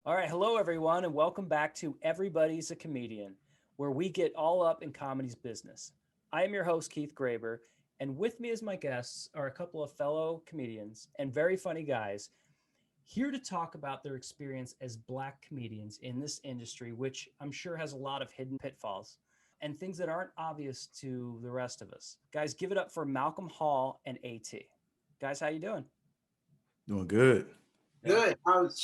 All right, hello everyone, and welcome back to Everybody's a Comedian, where we get all up in comedy's business. I am your host, Keith Graber, and with me as my guests are a couple of fellow comedians and very funny guys here to talk about their experience as black comedians in this industry, which I'm sure has a lot of hidden pitfalls and things that aren't obvious to the rest of us. Guys, give it up for Malcolm Hall and AT. Guys, how you doing? Doing good. Yeah, Good.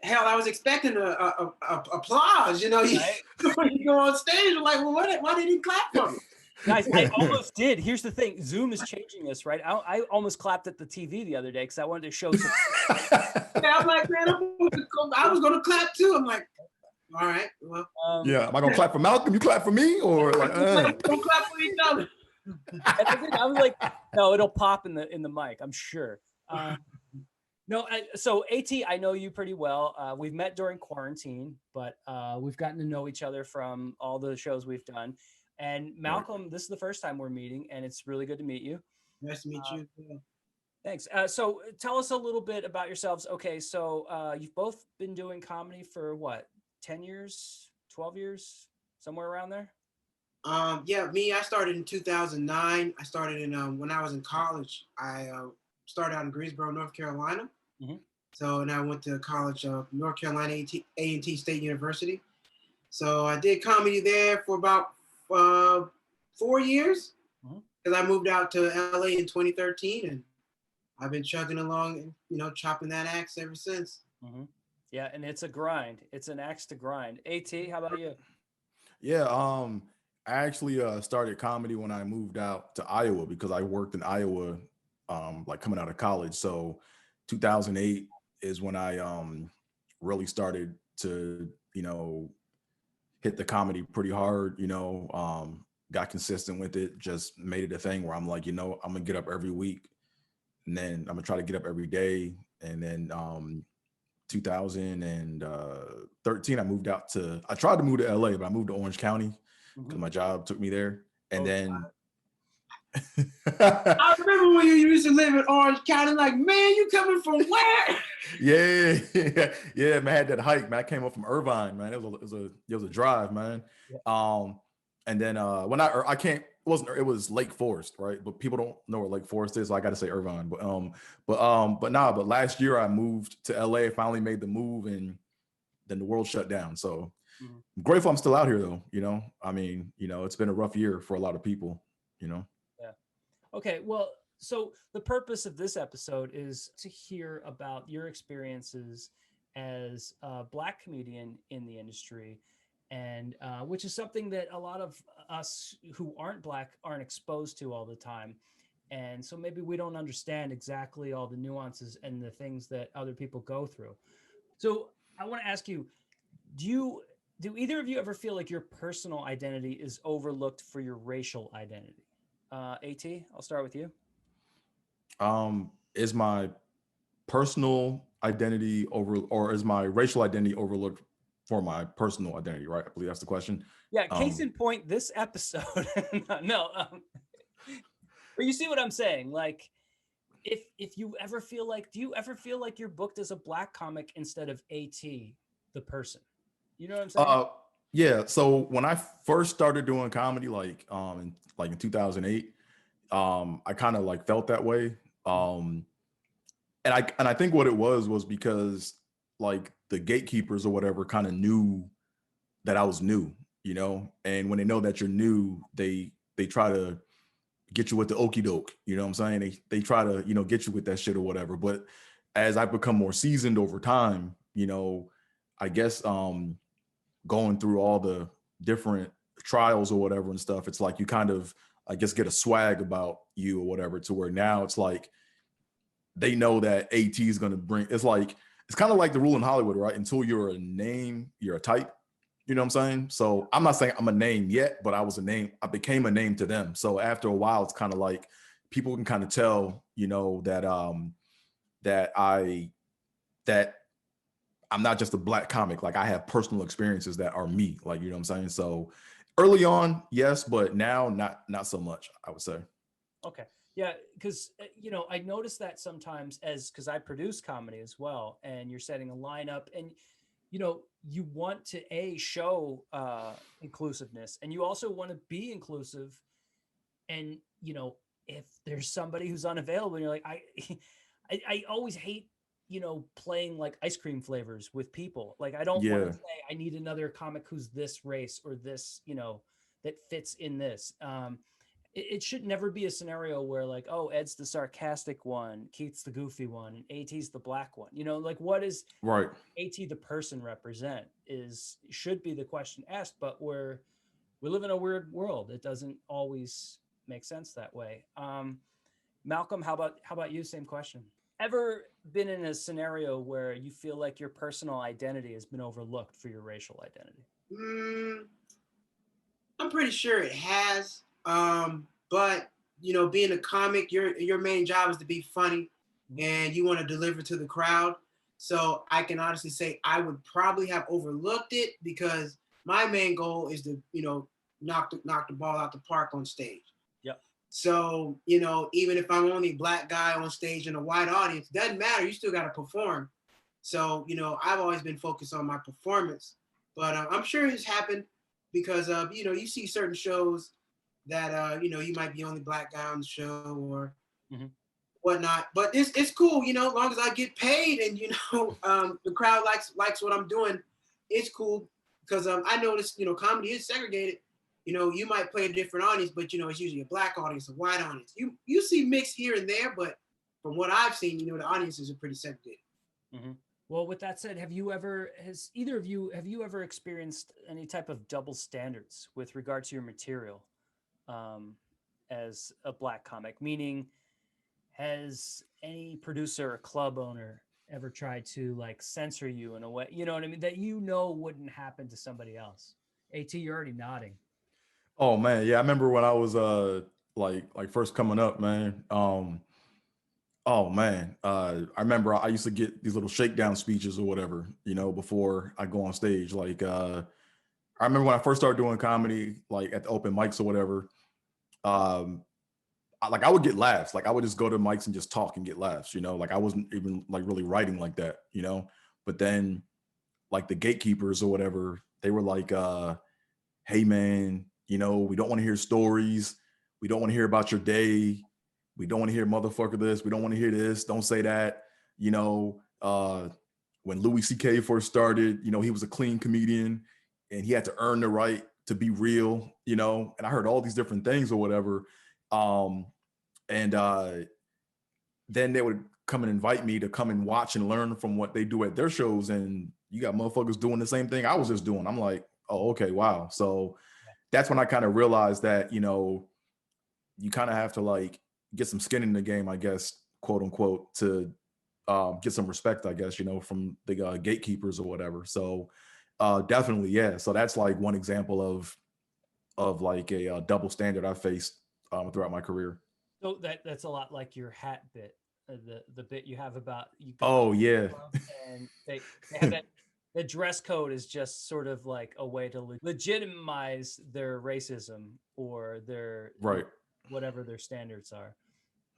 Hell, I was expecting applause. You know, right? when you go on stage, you're like, well, why did he clap for me? Guys, I almost did. Here's the thing: Zoom is changing this, right? I almost clapped at the TV the other day because I wanted to show some. Yeah, I'm like, man, I was going to clap too. I'm like, all right, well, Yeah, am I gonna clap for Malcolm? You clap for me, or like? don't clap for each other. I was like, no, it'll pop in the mic. I'm sure. No, so At, I know you pretty well. We've met during quarantine, but we've gotten to know each other from all the shows we've done. And Right. Malcolm, this is the first time we're meeting, and it's really good to meet you. Nice to meet Uh, you. Thanks. So tell us a little bit about yourselves. Okay, so you've both been doing comedy for what, 10 years, 12 years, somewhere around there? Yeah, me. I started in 2009. I started in when I was in college. I started out in Greensboro, North Carolina. Hmm. So, and I went to college of North Carolina A&T State University. So I did comedy there for about 4 years Hmm. because I moved out to LA in 2013, and I've been chugging along and chopping that axe ever since. Hmm. Yeah, and it's a grind. It's an axe to grind. At, how about you? Yeah. I actually started comedy when I moved out to Iowa because I worked in Iowa, like coming out of college. So, 2008 is when I really started to hit the comedy pretty hard. Got consistent with it. Just made it a thing where I'm like, I'm gonna get up every week, and then I'm gonna try to get up every day, and then 2013 I tried to move to LA, but I moved to Orange County Hmm. because my job took me there. And Oh, then I remember when you used to live in Orange County, like, man, you coming from where? yeah, yeah, man, I had that hike, man. I came up from Irvine, man. It was a drive, man. yeah. Um, and then when I can't it was Lake Forest, right? But people don't know where Lake Forest is, so I got to say Irvine. But last year I moved to LA, finally made the move, and then the world shut down. So Mhm. I'm grateful I'm still out here, though. I mean, it's been a rough year for a lot of people. You know. Yeah. Okay, well, so the purpose of this episode is to hear about your experiences as a black comedian in the industry, and which is something that a lot of us who aren't black aren't exposed to all the time. And so maybe we don't understand exactly all the nuances and the things that other people go through. So I want to ask you, do you do either of you ever feel like your personal identity is overlooked for your racial identity? At, I'll start with you. Is my personal identity or is my racial identity overlooked for my personal identity? Right. I believe that's the question. Yeah, case Um, in point, this episode. No, but you see what I'm saying? Like, if you ever feel like, do you ever feel like you're booked as a black comic instead of At, the person? You know what I'm saying? uh, yeah. So when I first started doing comedy, in 2008, I kind of like felt that way. Um, and I think what it was because like the gatekeepers or whatever kind of knew that I was new, and when they know that you're new, they try to get you with the okey doke, you know what I'm saying? They try to, get you with that shit or whatever. But as I become more seasoned over time, I guess going through all the different trials or whatever and stuff, it's like you kind of, I guess, get a swag about you or whatever, to where now it's like they know that AT is going to bring, it's kind of like the rule in Hollywood, right? Until you're a name, you're a type. You know what I'm saying? So I'm not saying I'm a name yet, but I was a name. I became a name to them. So after a while, it's kind of like people can kind of tell, that that I'm not just a black comic. Like I have personal experiences that are me. Like, you know what I'm saying? So early on, yes, but now not so much, I would say. Okay. Yeah, because I notice that sometimes, as because I produce comedy as well, and you're setting a lineup, and you know, you want to show inclusiveness, and you also want to be inclusive. And you know, if there's somebody who's unavailable, and you're like, I always hate, you know, playing like ice cream flavors with people. Like, I don't want to Yeah. say I need another comic who's this race or this, you know, that fits in this. It should never be a scenario where like, oh, Ed's the sarcastic one, Keith's the goofy one, and AT's the black one. You know, like, what is Right. AT the person represent is should be the question asked, but we live in a weird world. It doesn't always make sense that way. Malcolm, how about you? Same question. Ever been in a scenario where you feel like your personal identity has been overlooked for your racial identity? I'm pretty sure it has. But you know, being a comic, your main job is to be funny, and you want to deliver to the crowd. So I can honestly say I would probably have overlooked it because my main goal is to, you know, knock the ball out the park on stage. Yep. So, you know, even if I'm only a black guy on stage in a white audience, doesn't matter. You still got to perform. So, you know, I've always been focused on my performance, but I'm sure it's happened because, you know, you see certain shows that, you know, you might be the only black guy on the show or whatnot, but it's cool, you know, as long as I get paid and, you know, the crowd likes what I'm doing, it's cool because I noticed, you know, comedy is segregated. You know, you might play a different audience, but you know, it's usually a black audience, a white audience. You see mix here and there, but from what I've seen, you know, the audiences are pretty segregated. Well, with that said, has either of you, have you ever experienced any type of double standards with regard to your material as a black comic? Meaning, has any producer or club owner ever tried to like censor you in a way, you know what I mean, that you know wouldn't happen to somebody else? AT, you're already nodding. Oh man, yeah. I remember when I was like first coming up, man. Oh man, I remember I used to get these little shakedown speeches or whatever, you know, before I go on stage. Like I remember when I first started doing comedy, like at the open mics or whatever. Um, I would get laughs. Like I would just go to mics and just talk and get laughs, you know. Like I wasn't even like really writing like that, you know. But then like the gatekeepers or whatever, they were like, hey man, you know, we don't want to hear stories. We don't want to hear about your day. We don't want to hear motherfucker this. We don't want to hear this. Don't say that. You know, when Louis C.K. first started, you know, he was a clean comedian and he had to earn the right to be real, you know, and I heard all these different things or whatever. And then they would come and invite me to come and watch and learn from what they do at their shows. And you got motherfuckers doing the same thing I was just doing. I'm like, oh, okay, wow. So that's when I kind of realized that, you know, you kind of have to like get some skin in the game, I guess, quote unquote, to get some respect, I guess, you know, from the gatekeepers or whatever. So definitely, yeah. So that's like one example of like a double standard I faced throughout my career. So that's a lot like your hat bit, the bit you have about you go Oh yeah. and they have that. The dress code is just sort of like a way to legitimize their racism or their Right. whatever their standards are.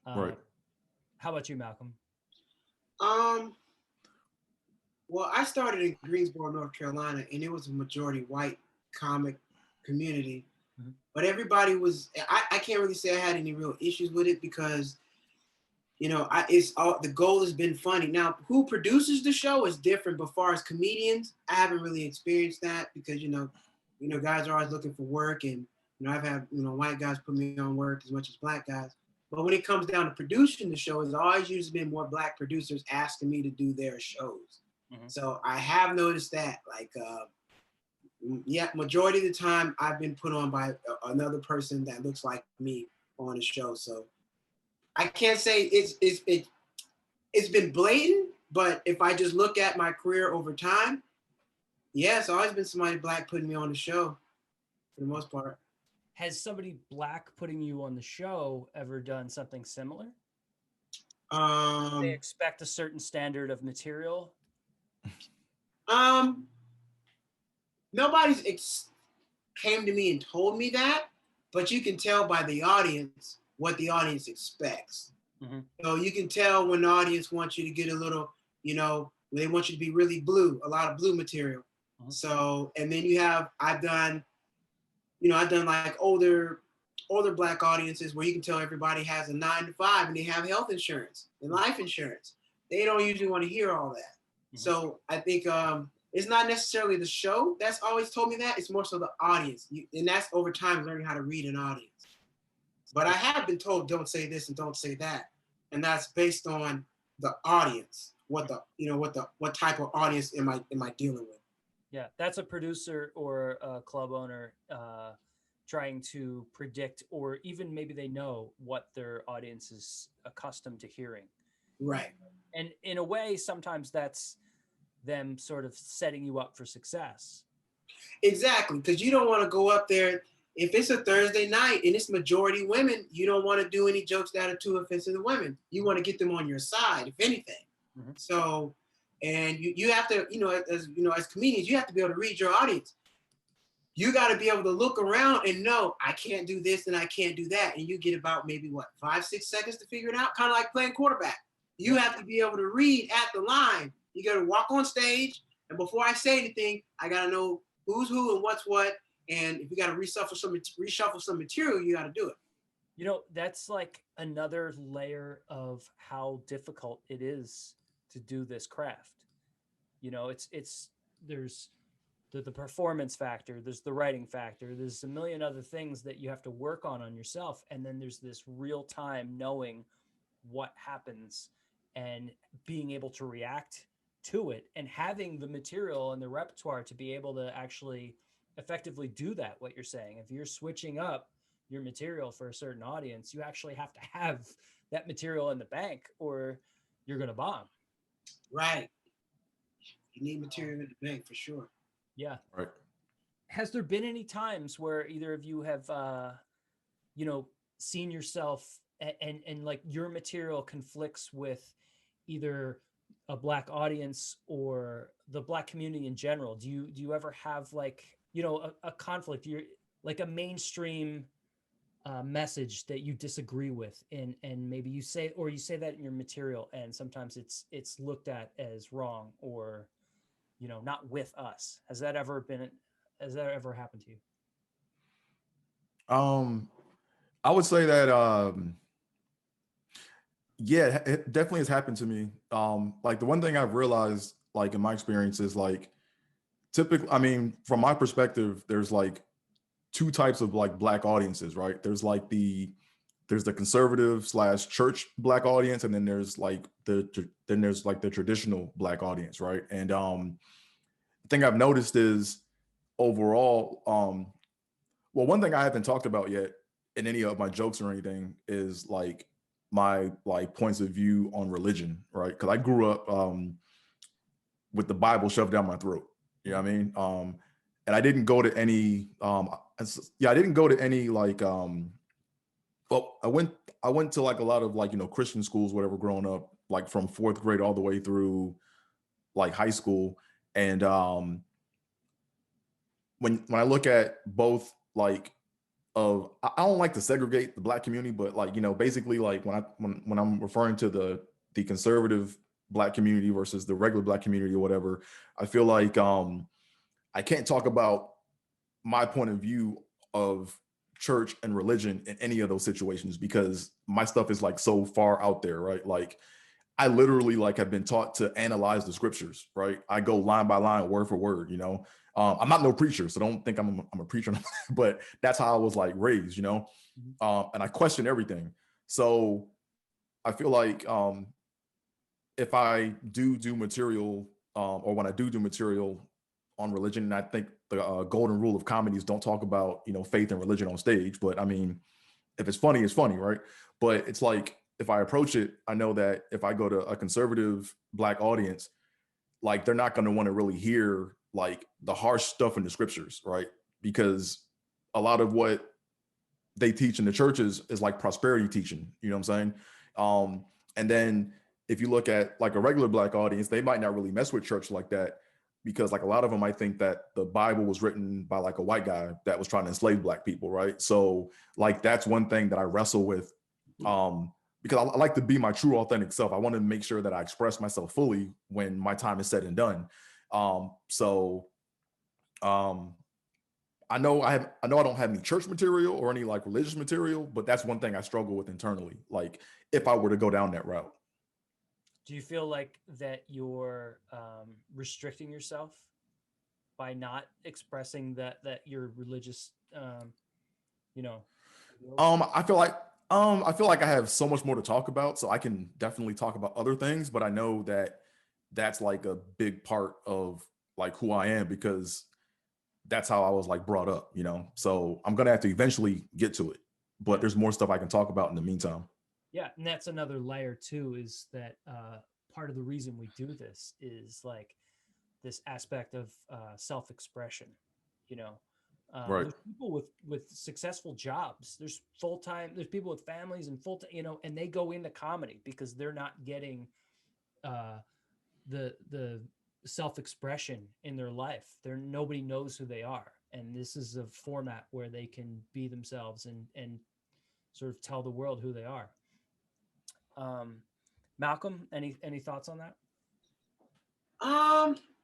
Right. How about you, Malcolm? Um, well, I started in Greensboro, North Carolina, and it was a majority white comic community. But everybody was, I can't really say I had any real issues with it because, you know, it's all, the goal has been funny. Now, who produces the show is different, but far as comedians, I haven't really experienced that because, you know, guys are always looking for work and, you know, I've had, you know, white guys put me on work as much as black guys. But when it comes down to producing the show, it's always usually been more black producers asking me to do their shows. So I have noticed that, like, yeah, majority of the time I've been put on by another person that looks like me on the show. So I can't say it's been blatant, but if I just look at my career over time, yeah, it's always been somebody black putting me on the show for the most part. Has somebody black putting you on the show ever done something similar? They expect a certain standard of material. Nobody's came to me and told me that, but you can tell by the audience what the audience expects. So you can tell when the audience wants you to get a little, you know, They want you to be really blue, a lot of blue material. So, and then I've done like older Black audiences where you can tell everybody has a 9 to 5 and they have health insurance and life insurance. They don't usually want to hear all that. So I think it's not necessarily the show that's always told me that. It's more so the audience. And that's over time learning how to read an audience. But I have been told, don't say this and don't say that. And that's based on the audience. What type of audience am I dealing with? Yeah, that's a producer or a club owner trying to predict, or even maybe they know what their audience is accustomed to hearing. Right. And in a way, sometimes that's them sort of setting you up for success. Exactly, because you don't want to go up there. If it's a Thursday night and it's majority women, you don't want to do any jokes that are too offensive to women. You want to get them on your side, if anything. So, and you have to, as comedians, you have to be able to read your audience. You got to be able to look around and know, I can't do this and I can't do that. And you get about maybe 5-6 seconds to figure it out, kind of like playing quarterback. You have to be able to read at the line. You got to walk on stage, and before I say anything, I got to know who's who and what's what. And if you got to reshuffle some material, you got to do it. That's like another layer of how difficult it is to do this craft. There's the performance factor, there's the writing factor, there's a million other things that you have to work on yourself. And then there's this real time knowing what happens and being able to react to it and having the material and the repertoire to be able to actually effectively do that. What you're saying, if you're switching up your material for a certain audience, you actually have to have that material in the bank or you're going to bomb. Right. You need material in the bank for sure. Yeah. Right. Has there been any times where either of you have, seen yourself and like your material conflicts with either a Black audience or the Black community in general? Do you ever have like, a conflict? You're like a mainstream message that you disagree with, and maybe you say that in your material, and sometimes it's looked at as wrong or, not with us. Has that ever happened to you? I would say that yeah, it definitely has happened to me. Like the one thing I've realized, like in my experience, is like typically, I mean, from my perspective, there's like two types of like Black audiences, right? There's the conservative / church Black audience, and then there's like the traditional Black audience, right? And the thing I've noticed is overall, well, one thing I haven't talked about yet in any of my jokes or anything is like my like points of view on religion, right? Because I grew up with the Bible shoved down my throat. You know what I mean? And I didn't go to any I didn't go to any like well, I went to like a lot of like, Christian schools, whatever, growing up, like from 4th grade all the way through like high school. And when I look at both like I don't like to segregate the Black community, but like, basically like when I'm referring to the conservative Black community versus the regular Black community or whatever, I feel like I can't talk about my point of view of church and religion in any of those situations because my stuff is like so far out there, right? Like I literally like have been taught to analyze the scriptures, right? I go line by line, word for word, I'm not no preacher, so don't think I'm a preacher, but that's how I was like raised, and I question everything. So I feel like if I do material, or when I do material on religion, and I think the golden rule of comedies don't talk about faith and religion on stage, but I mean, if it's funny, it's funny, right? But it's like if I approach it, I know that if I go to a conservative Black audience, like they're not going to want to really hear like the harsh stuff in the scriptures, right? Because a lot of what they teach in the churches is like prosperity teaching, you know what I'm saying? And then if you look at like a regular Black audience, they might not really mess with church like that because like a lot of them might think that the Bible was written by like a white guy that was trying to enslave Black people, right? So like that's one thing that I wrestle with because I like to be my true authentic self. I want to make sure that I express myself fully when my time is said and done. So I know I don't have any church material or any like religious material, but that's one thing I struggle with internally. Like if I were to go down that route. Do you feel like that you're restricting yourself by not expressing that your religious, you know? I feel like I have so much more to talk about, so I can definitely talk about other things. But I know that that's like a big part of like who I am because that's how I was like brought up, you know. So I'm gonna have to eventually get to it, but there's more stuff I can talk about in the meantime. Yeah, and that's another layer too. Is that part of the reason we do this is like this aspect of self-expression. You know, Right. there's people with successful jobs. There's full-time. There's people with families and full-time. You know, and they go into comedy because they're not getting the self-expression in their life. Nobody knows who they are, and this is a format where they can be themselves and sort of tell the world who they are. Malcolm, any thoughts on that?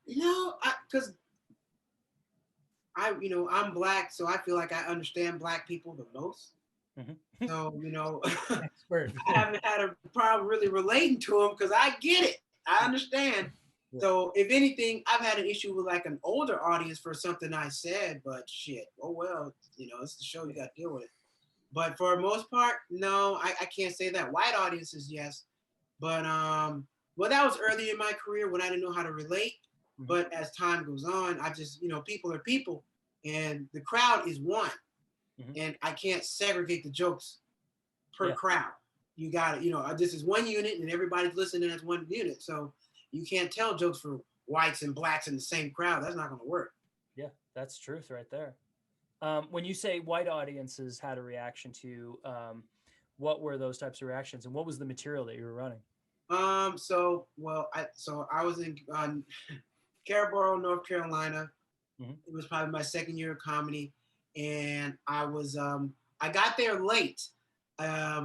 No, because I'm Black, so I feel like I understand Black people the most. Mm-hmm. So, Expert. I haven't had a problem really relating to them because I get it. I understand. Yeah. So if anything, I've had an issue with like an older audience for something I said, but shit, oh well, it's the show, you got to deal with it. But for the most part, no, I can't say that. White audiences, yes. But well, that was early in my career when I didn't know how to relate. Mm-hmm. But as time goes on, I just, people are people and the crowd is one. Mm-hmm. And I can't segregate the jokes per crowd. You got it, this is one unit and everybody's listening as one unit. So you can't tell jokes for whites and blacks in the same crowd. That's not going to work. Yeah, that's truth right there. When you say white audiences had a reaction to, what were those types of reactions and what was the material that you were running? I was in Cariboro, North Carolina. Mm-hmm. It was probably my second year of comedy. And I got there late.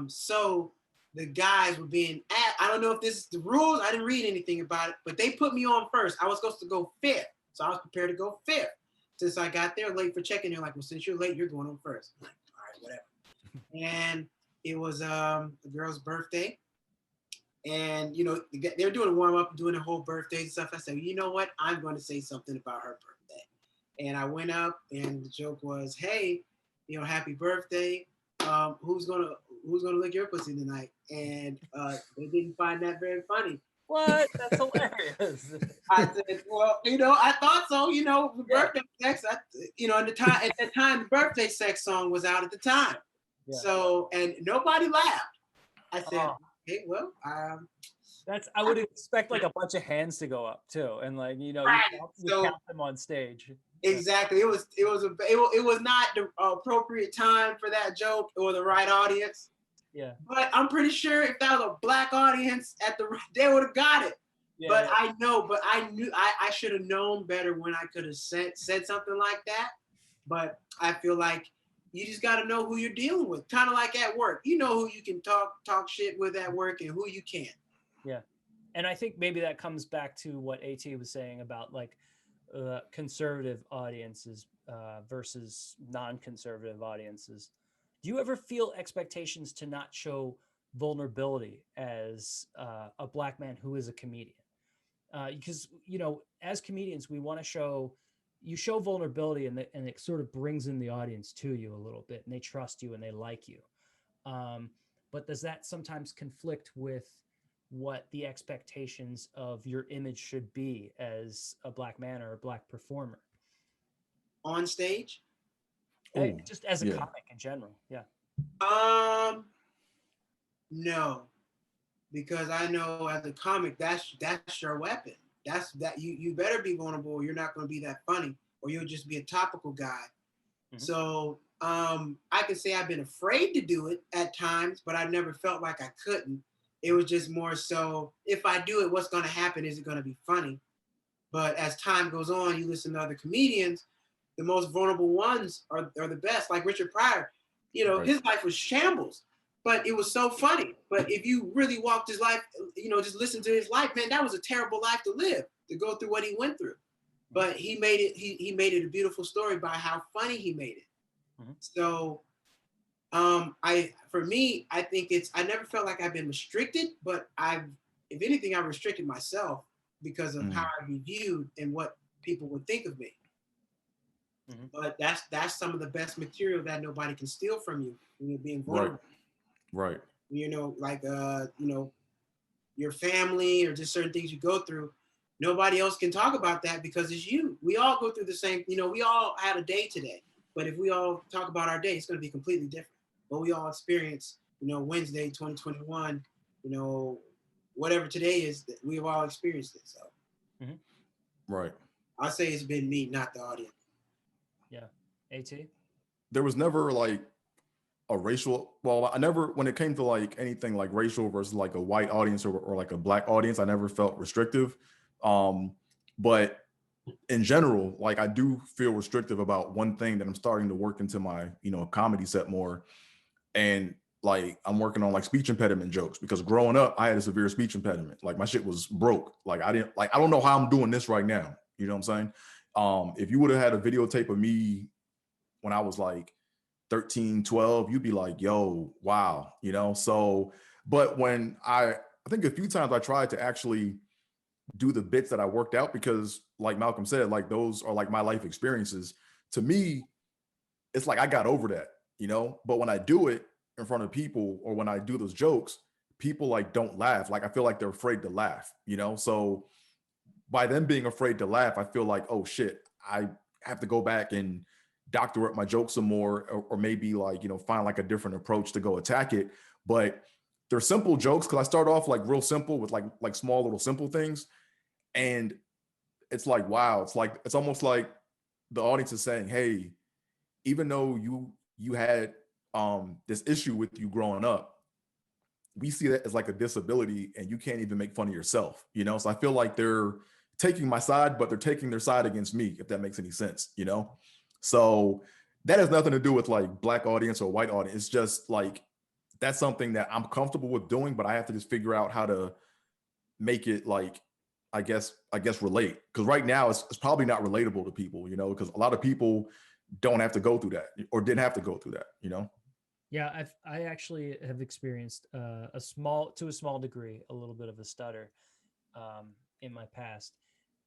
So the guys were being I don't know if this is the rules. I didn't read anything about it, but they put me on first. I was supposed to go fifth. So I was prepared to go fifth. Since I got there late for check-in, they're like, well, since you're late, you're going on first. I'm like, all right, whatever. And it was the girl's birthday. And, they were doing a warm-up, doing the whole birthday and stuff. I said, you know what? I'm going to say something about her birthday. And I went up and the joke was, hey, happy birthday. Who's gonna lick your pussy tonight? And they didn't find that very funny. What? That's hilarious. I said, well, I thought so. The birthday sex. At that time, the birthday sex song was out at the time. Yeah. So, and nobody laughed. I said, okay, well, I would expect like a bunch of hands to go up too, and like you count them on stage. Exactly. It was not the appropriate time for that joke or the right audience. Yeah. But I'm pretty sure if that was a Black audience they would have got it. Yeah, but yeah. I knew I should have known better when I could have said something like that. But I feel like you just got to know who you're dealing with. Kind of like at work. You know who you can talk shit with at work and who you can't. Yeah. And I think maybe that comes back to what AT was saying about like conservative audiences versus non-conservative audiences. Do you ever feel expectations to not show vulnerability as a Black man who is a comedian? Because, as comedians, we want to show vulnerability and it sort of brings in the audience to you a little bit and they trust you and they like you. But does that sometimes conflict with what the expectations of your image should be as a Black man or a Black performer? On stage? Just as a comic in general, yeah. No, because I know as a comic, that's your weapon. You better be vulnerable or you're not going to be that funny or you'll just be a topical guy. Mm-hmm. So I can say I've been afraid to do it at times, but I never felt like I couldn't. It was just more so, if I do it, what's going to happen? Is it going to be funny? But as time goes on, you listen to other comedians, the most vulnerable ones are the best. Like Richard Pryor, right. His life was shambles. but it was so funny. But if you really walked his life, just listen to his life, man, that was a terrible life to live, to go through what he went through. But he made it, he made it a beautiful story by how funny he made it. Mm-hmm. So for me, I think I never felt like I've been restricted, but if anything, I restricted myself because of how I be viewed and what people would think of me. Mm-hmm. But that's some of the best material that nobody can steal from you when you're being vulnerable. Right. Like your family or just certain things you go through. Nobody else can talk about that because it's you. We all go through the same, we all had a day today. But if we all talk about our day, it's going to be completely different. But we all experience, Wednesday, 2021, whatever today is, we've all experienced it. So, right. I'll say it's been me, not the audience. Yeah. AT? There was never like a racial, I never, when it came to like anything like racial versus like a white audience or like a black audience, I never felt restrictive. But in general, like I do feel restrictive about one thing that I'm starting to work into my, comedy set more. And like, I'm working on like speech impediment jokes because growing up, I had a severe speech impediment. Like my shit was broke. Like I don't know how I'm doing this right now. You know what I'm saying? If you would have had a videotape of me when I was like 13, 12, you'd be like, yo, wow. So, but when I think a few times I tried to actually do the bits that I worked out because like Malcolm said, like those are like my life experiences. To me, it's like I got over that, but when I do it in front of people or when I do those jokes, people like don't laugh. Like I feel like they're afraid to laugh, so by them being afraid to laugh, I feel like, oh shit, I have to go back and doctor up my jokes some more or maybe like, find like a different approach to go attack it. But they're simple jokes because I start off like real simple with like small little simple things. And it's like, wow, it's almost like the audience is saying, hey, even though you had this issue with you growing up, we see that as like a disability and you can't even make fun of yourself, So I feel like they're taking my side, but they're taking their side against me, if that makes any sense, So that has nothing to do with like black audience or white audience. It's just like, that's something that I'm comfortable with doing, but I have to just figure out how to make it like, I guess relate. Because right now it's probably not relatable to people, because a lot of people don't have to go through that or didn't have to go through that, Yeah, I actually have experienced to a small degree, a little bit of a stutter in my past.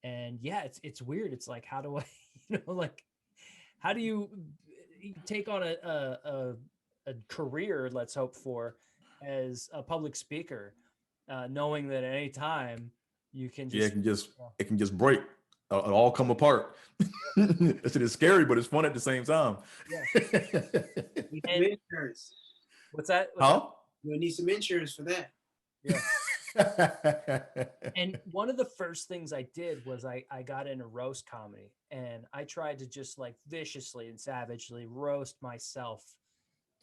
And yeah, it's weird. It's like, how do I, how do you take on a career, let's hope for, as a public speaker, knowing that at any time you can just it can just break. It all come apart. It is scary, but it's fun at the same time. Yeah. Insurance. What's that? You'll need some insurance for that. Yeah. And one of the first things I did was I got into roast comedy, and I tried to just like viciously and savagely roast myself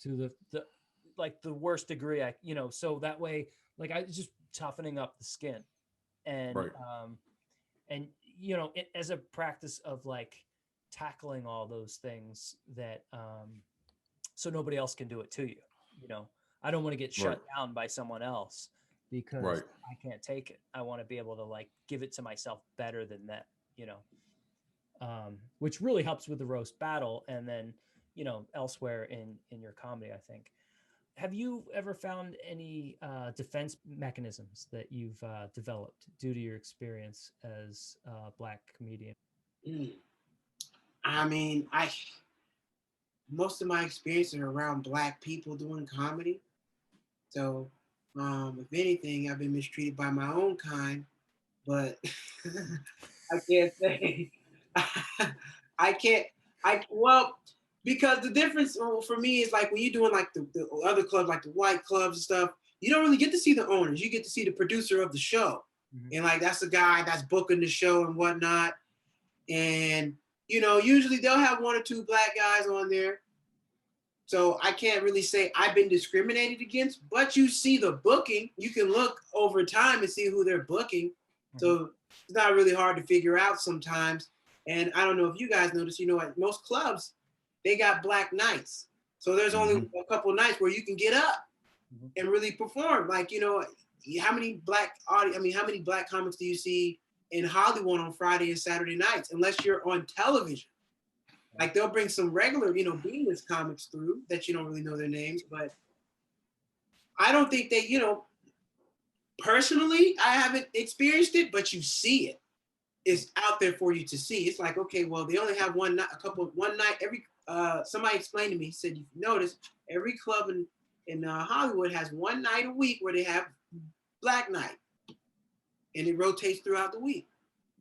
to the worst degree so that way, like, I was just toughening up the skin and right. And as a practice of like tackling all those things that so nobody else can do it to you. I don't want to get shut down by someone else because I can't take it. I want to be able to like give it to myself better than that, which really helps with the roast battle. And then, elsewhere in your comedy, I think. Have you ever found any defense mechanisms that you've developed due to your experience as a Black comedian? I mean, most of my experiences are around Black people doing comedy. So, if anything, I've been mistreated by my own kind, but I can't say. Because the difference for me is like when you're doing like the other clubs, like the white clubs and stuff, you don't really get to see the owners. You get to see the producer of the show. Mm-hmm. And like, that's the guy that's booking the show and whatnot. And, usually they'll have one or two Black guys on there. So I can't really say I've been discriminated against, but you see the booking. You can look over time and see who they're booking. Mm-hmm. So it's not really hard to figure out sometimes. And I don't know if you guys notice, at most clubs, they got Black nights. So there's only a couple nights where you can get up. and really perform. Like, how many how many black comics do you see in Hollywood on Friday and Saturday nights, unless you're on television? Like, they'll bring some regular, B-list comics through that you don't really know their names, but I don't think they, personally, I haven't experienced it, but you see it. It's out there for you to see. It's like, okay, well, they only have one night every, somebody explained to me, said, you've noticed every club in Hollywood has one night a week where they have Black Night, and it rotates throughout the week.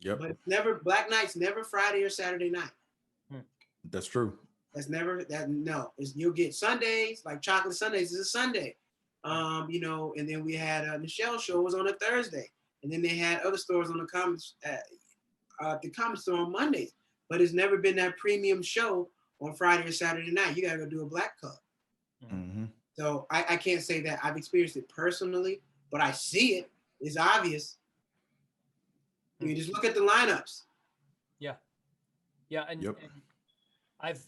Yep. But never, Black Night's never Friday or Saturday night. That's true. That's never that. No, you'll get Sundays, like Chocolate Sundays is a Sunday. And then we had Michelle's show was on a Thursday, and then they had other stores on the comics the comic store on Mondays. But it's never been that premium show on Friday or Saturday night. You gotta go do a black club. Mm-hmm. So I can't say that I've experienced it personally, but I see it. It's obvious. You just look at the lineups. Yeah, and, yep. and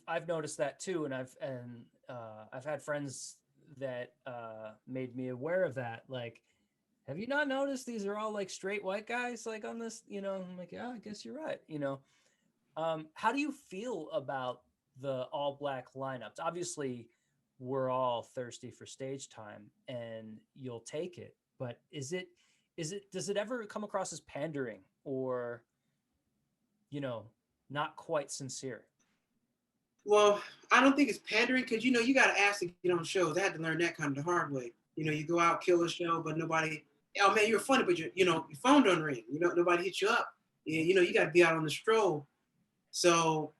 I've noticed that too, and I've had friends that made me aware of that. Like, have you not noticed these are all like straight white guys like on this? I'm like, yeah, I guess you're right. How do you feel about the all black lineups? Obviously, we're all thirsty for stage time, and you'll take it. But does it ever come across as pandering or, not quite sincere? Well, I don't think it's pandering because, you got to ask to get on shows. I had to learn that kind of the hard way. You go out, kill a show, but nobody, oh man, you're funny, but your phone don't ring. Nobody hits you up. You got to be out on the stroll. So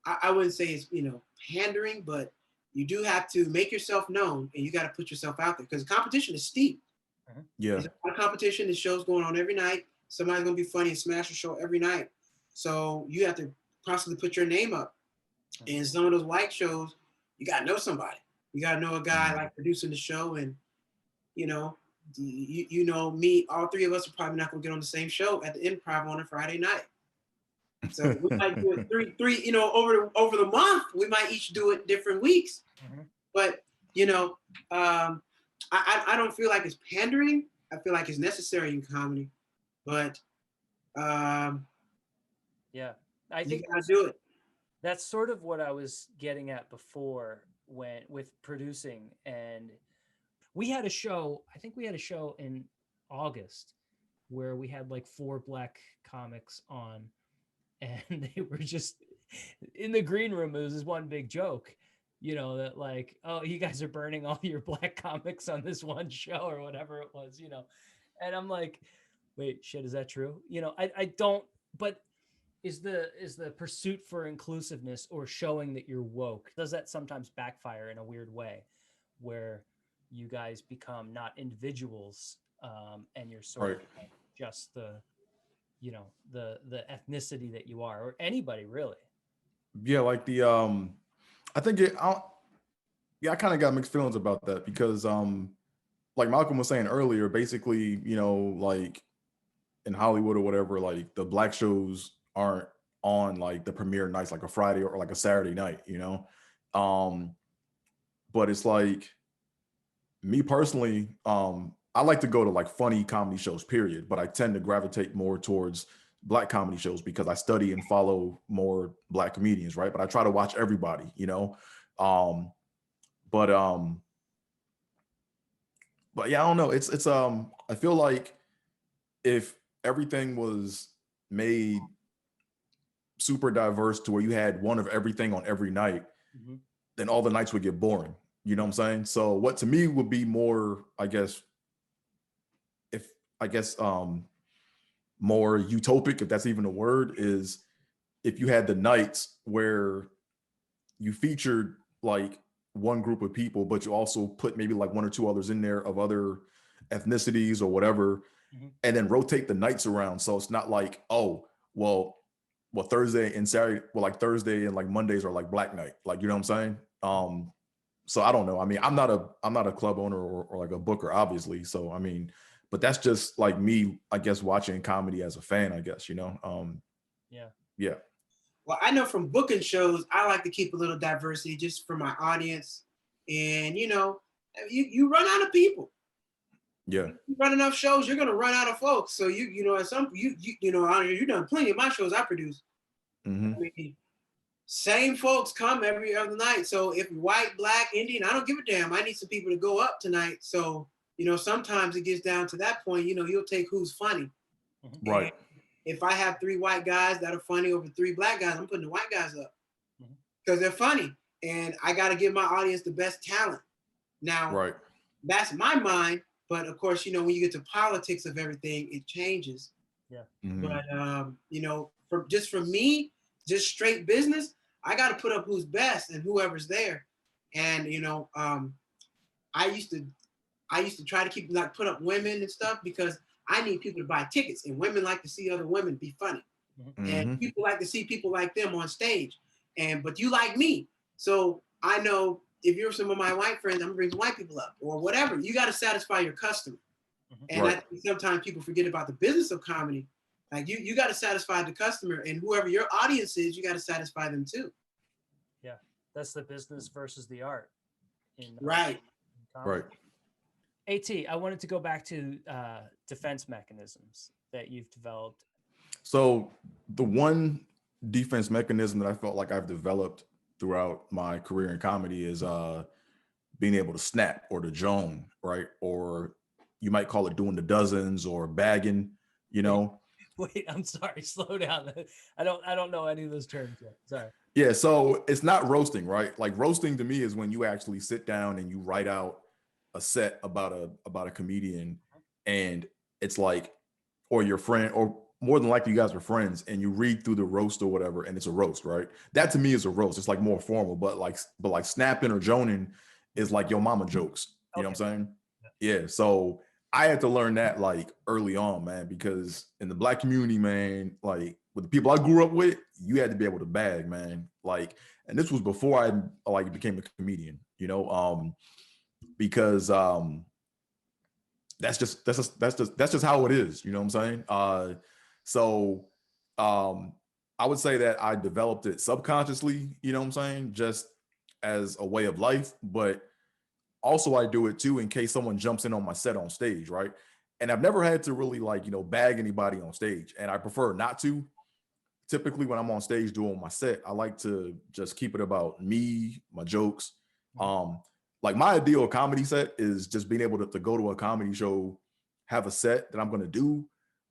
I wouldn't say it's, pandering, but you do have to make yourself known, and you got to put yourself out there because the competition is steep. Yeah. There's a lot of competition. The show's going on every night. Somebody's going to be funny and smash a show every night. So you have to constantly put your name up. And some of those white shows, you got to know somebody. You got to know a guy like producing the show. And, me, all three of us are probably not going to get on the same show at the Improv on a Friday night. So we might do it three, over the month, we might each do it different weeks. Mm-hmm. But, I don't feel like it's pandering. I feel like it's necessary in comedy. But, yeah, I think you got to do it. That's sort of what I was getting at before with producing. And we had a show, I think we had a show in August where we had like 4 black comics on, and they were just in the green room. It was this one big joke, that like, oh, you guys are burning all your black comics on this one show or whatever it was, and I'm like, wait, shit, is that true? I don't, but is the pursuit for inclusiveness or showing that you're woke, does that sometimes backfire in a weird way where you guys become not individuals, and you're sort of like just the ethnicity that you are, or anybody really? Yeah, like the I think I kind of got mixed feelings about that because like Malcolm was saying earlier, basically, like in Hollywood or whatever, like the black shows aren't on like the premiere nights, like a Friday or like a Saturday night, but it's like, me personally, I like to go to like funny comedy shows, period, but I tend to gravitate more towards black comedy shows because I study and follow more black comedians, right? But I try to watch everybody, but yeah, I don't know. It's I feel like if everything was made super diverse to where you had one of everything on every night, mm-hmm. then all the nights would get boring. You know what I'm saying? So what to me would be more, more utopic, if that's even a word, is if you had the nights where you featured like one group of people, but you also put maybe like 1 or 2 others in there of other ethnicities or whatever, mm-hmm. and then rotate the nights around. So it's not like, oh, well, Thursday and Saturday, like Thursday and like Mondays are like black night. Like, you know what I'm saying? So I don't know. I mean, I'm not a club owner or like a booker, obviously. So, I mean, but that's just like me, I guess, watching comedy as a fan, I guess, Yeah. Well, I know from booking shows, I like to keep a little diversity just for my audience. And, You run out of people. Yeah. You run enough shows, you're gonna run out of folks. So you know, at some you know, you done plenty of my shows I produce. Mm-hmm. I mean, same folks come every other night. So if white, black, Indian, I don't give a damn. I need some people to go up tonight. So, you know, sometimes it gets down to that point, you know, you'll take who's funny. Right. And if I have 3 white guys that are funny over 3 black guys, I'm putting the white guys up because they're funny. And I got to give my audience the best talent. Now, Right. that's my mind. But of course, you know, when you get to politics of everything, it changes. Yeah. Mm-hmm. But, you know, for me, just straight business, I got to put up who's best and whoever's there. And, you know, I used to try to keep like put up women and stuff because I need people to buy tickets, and women like to see other women be funny. And people like to see people like them on stage. But you like me. So I know if you're some of my white friends, I'm gonna bring white people up or whatever. You got to satisfy your customer. And Right. I think sometimes people forget about the business of comedy. Like you got to satisfy the customer, and whoever your audience is, you got to satisfy them too. Yeah, that's the business versus the art. Right. Right. AT, I wanted to go back to defense mechanisms that you've developed. So the one defense mechanism that I felt like I've developed throughout my career in comedy is being able to snap or to joan, right? Or you might call it doing the dozens or bagging, you know. Wait, I'm sorry. Slow down. I don't know any of those terms yet. Sorry. Yeah, so it's not roasting, right? Like roasting to me is when you actually sit down and you write out a set about a comedian, and it's like, or your friend, or more than likely you guys are friends, and you read through the roast or whatever, and it's a roast, right? That to me is a roast. It's like more formal, but like snapping or joning is like your mama jokes. You know what I'm saying? Yeah. So I had to learn that like early on, man, because in the Black community, man, like with the people I grew up with, you had to be able to bag, man. Like, and this was before I like became a comedian, you know, because that's just how it is, you know what I'm saying? So I would say that I developed it subconsciously, you know what I'm saying, just as a way of life, but also I do it too in case someone jumps in on my set on stage, right? And I've never had to really like, you know, bag anybody on stage, and I prefer not to. Typically when I'm on stage doing my set, I like to just keep it about me, my jokes. Like my ideal comedy set is just being able to go to a comedy show, have a set that I'm going to do,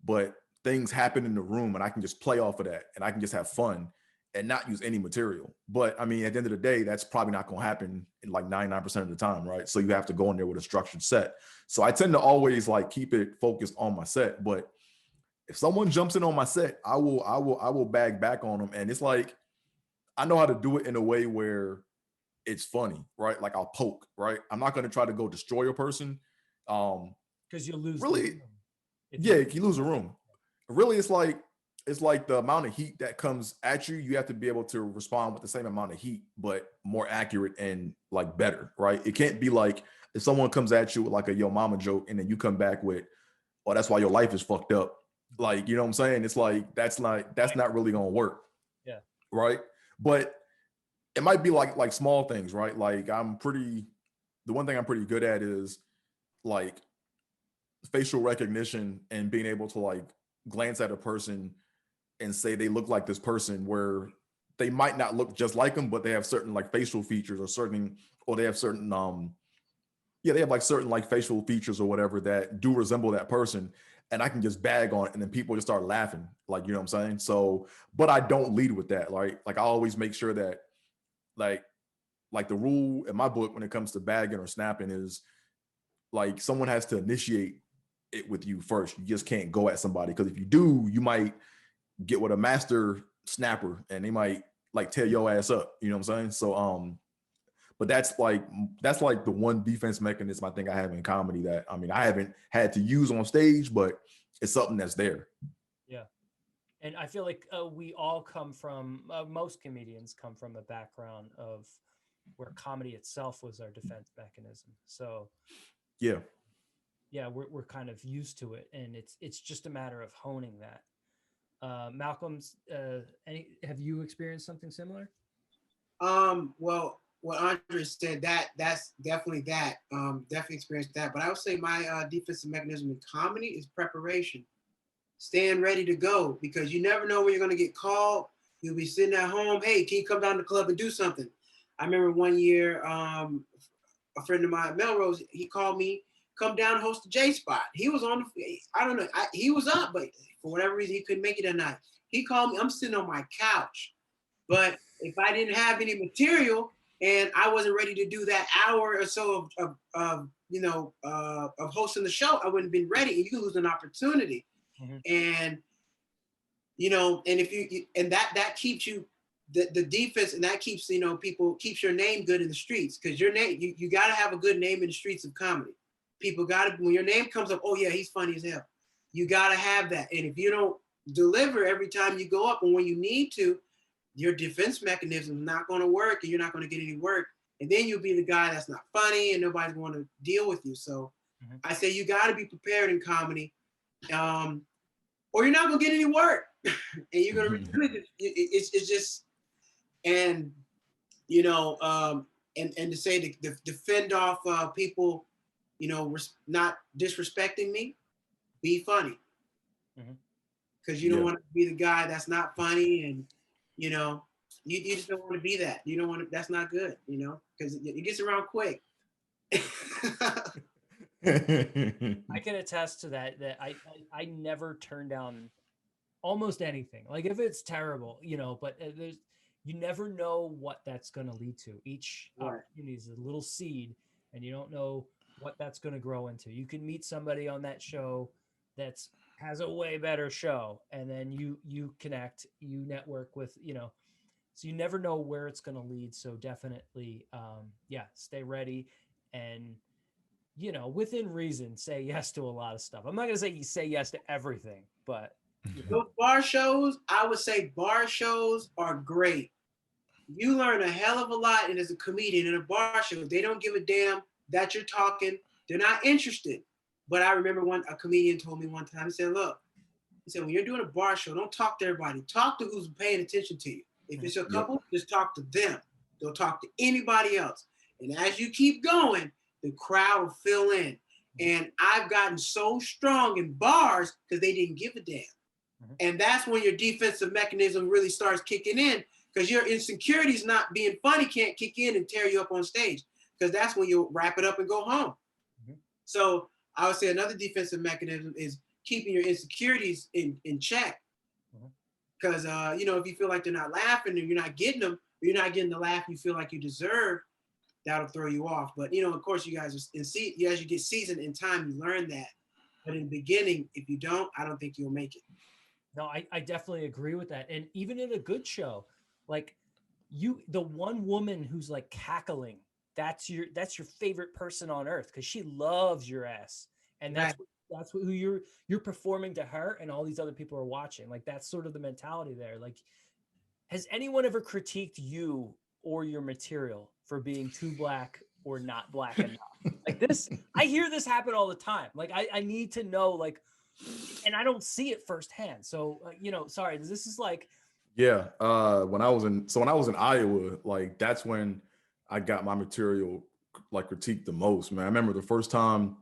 but things happen in the room and I can just play off of that and I can just have fun and not use any material. But I mean, at the end of the day, that's probably not going to happen in like 99% of the time, right? So you have to go in there with a structured set. So I tend to always like keep it focused on my set. But if someone jumps in on my set, I will bag back on them. And it's like, I know how to do it in a way where it's funny, right? Like I'll poke, right? I'm not going to try to go destroy a person. Because you'll lose. Really, you lose a room. Really, it's like the amount of heat that comes at you. You have to be able to respond with the same amount of heat, but more accurate and like better, right? It can't be like if someone comes at you with like a yo mama joke and then you come back with, oh, that's why your life is fucked up. Like, you know what I'm saying? It's like that's not really gonna work. Yeah. Right. But it might be like small things, right? Like the one thing I'm pretty good at is like facial recognition and being able to like glance at a person and say they look like this person, where they might not look just like them, but they have certain like facial features or they have certain they have like certain like facial features or whatever that do resemble that person, and I can just bag on it and then people just start laughing, like, you know what I'm saying? So, but I don't lead with that, right? Like I always make sure that like the rule in my book when it comes to bagging or snapping is like someone has to initiate it with you first. You just can't go at somebody, because if you do, you might get with a master snapper and they might like tear your ass up, you know what I'm saying? So but that's like the one defense mechanism I think I have in comedy that, I mean, I haven't had to use on stage, but it's something that's there. Yeah. And I feel like we all come from, most comedians come from a background of where comedy itself was our defense mechanism. So yeah, we're kind of used to it, and it's just a matter of honing that. Malcolm's, have you experienced something similar? Well, what Andre said, that's definitely that. Definitely experienced that. But I would say my defensive mechanism in comedy is preparation. Staying ready to go, because you never know when you're gonna get called. You'll be sitting at home. Hey, can you come down to the club and do something? I remember one year, a friend of mine, Melrose, he called me, come down and host the J Spot. He was on the, I don't know, he was up, but for whatever reason, he couldn't make it that night. He called me, I'm sitting on my couch. But if I didn't have any material and I wasn't ready to do that hour or so of hosting the show, I wouldn't have been ready, and you can lose an opportunity. Mm-hmm. And, and if you, and that keeps you, the defense, and that keeps, keeps your name good in the streets, because your name, you got to have a good name in the streets of comedy. People got to, when your name comes up, oh yeah, he's funny as hell. You got to have that. And if you don't deliver every time you go up, and when you need to, your defense mechanism is not going to work, and you're not going to get any work. And then you'll be the guy that's not funny and nobody's going to deal with you. So I say you got to be prepared in comedy, or you're not going to get any work. And you're going to, it's just, and, and to say to defend off people, not disrespecting me, be funny. Because you don't want to be the guy that's not funny, and, you just don't want to be that. You don't want to, that's not good, because it gets around quick. I can attest to that I never turn down almost anything. Like if it's terrible, but you never know what that's going to lead to. Each opportunity is a little seed, and you don't know what that's going to grow into. You can meet somebody on that show that's has a way better show, and then you connect, you network with, so you never know where it's going to lead. So definitely, stay ready, and, within reason, say yes to a lot of stuff. I'm not going to say you say yes to everything, but those bar shows, I would say bar shows are great. You learn a hell of a lot, and as a comedian in a bar show, they don't give a damn that you're talking. They're not interested. But I remember a comedian told me one time, he said, look, when you're doing a bar show, don't talk to everybody. Talk to who's paying attention to you. If it's a couple, just talk to them. Don't talk to anybody else. And as you keep going, the crowd will fill in. And I've gotten so strong in bars because they didn't give a damn. And that's when your defensive mechanism really starts kicking in, because your insecurities not being funny can't kick in and tear you up on stage, because that's when you'll wrap it up and go home. So I would say another defensive mechanism is keeping your insecurities in check. Because, if you feel like they're not laughing, or you're not getting them, or you're not getting the laugh you feel like you deserve, that'll throw you off. But, of course, you guys, as you get seasoned in time, you learn that. But in the beginning, if you don't, I don't think you'll make it. No, I definitely agree with that. And even in a good show, like the one woman who's like cackling, that's your favorite person on earth, because she loves your ass. And that's who you're performing to her, and all these other people are watching. Like that's sort of the mentality there. Like, has anyone ever critiqued you or your material for being too black or not black enough? Like this, I hear this happen all the time. Like I need to know, like, and I don't see it firsthand. So, sorry, this is like. Yeah. When I was in Iowa, like that's when I got my material like critiqued the most, man. I remember the first time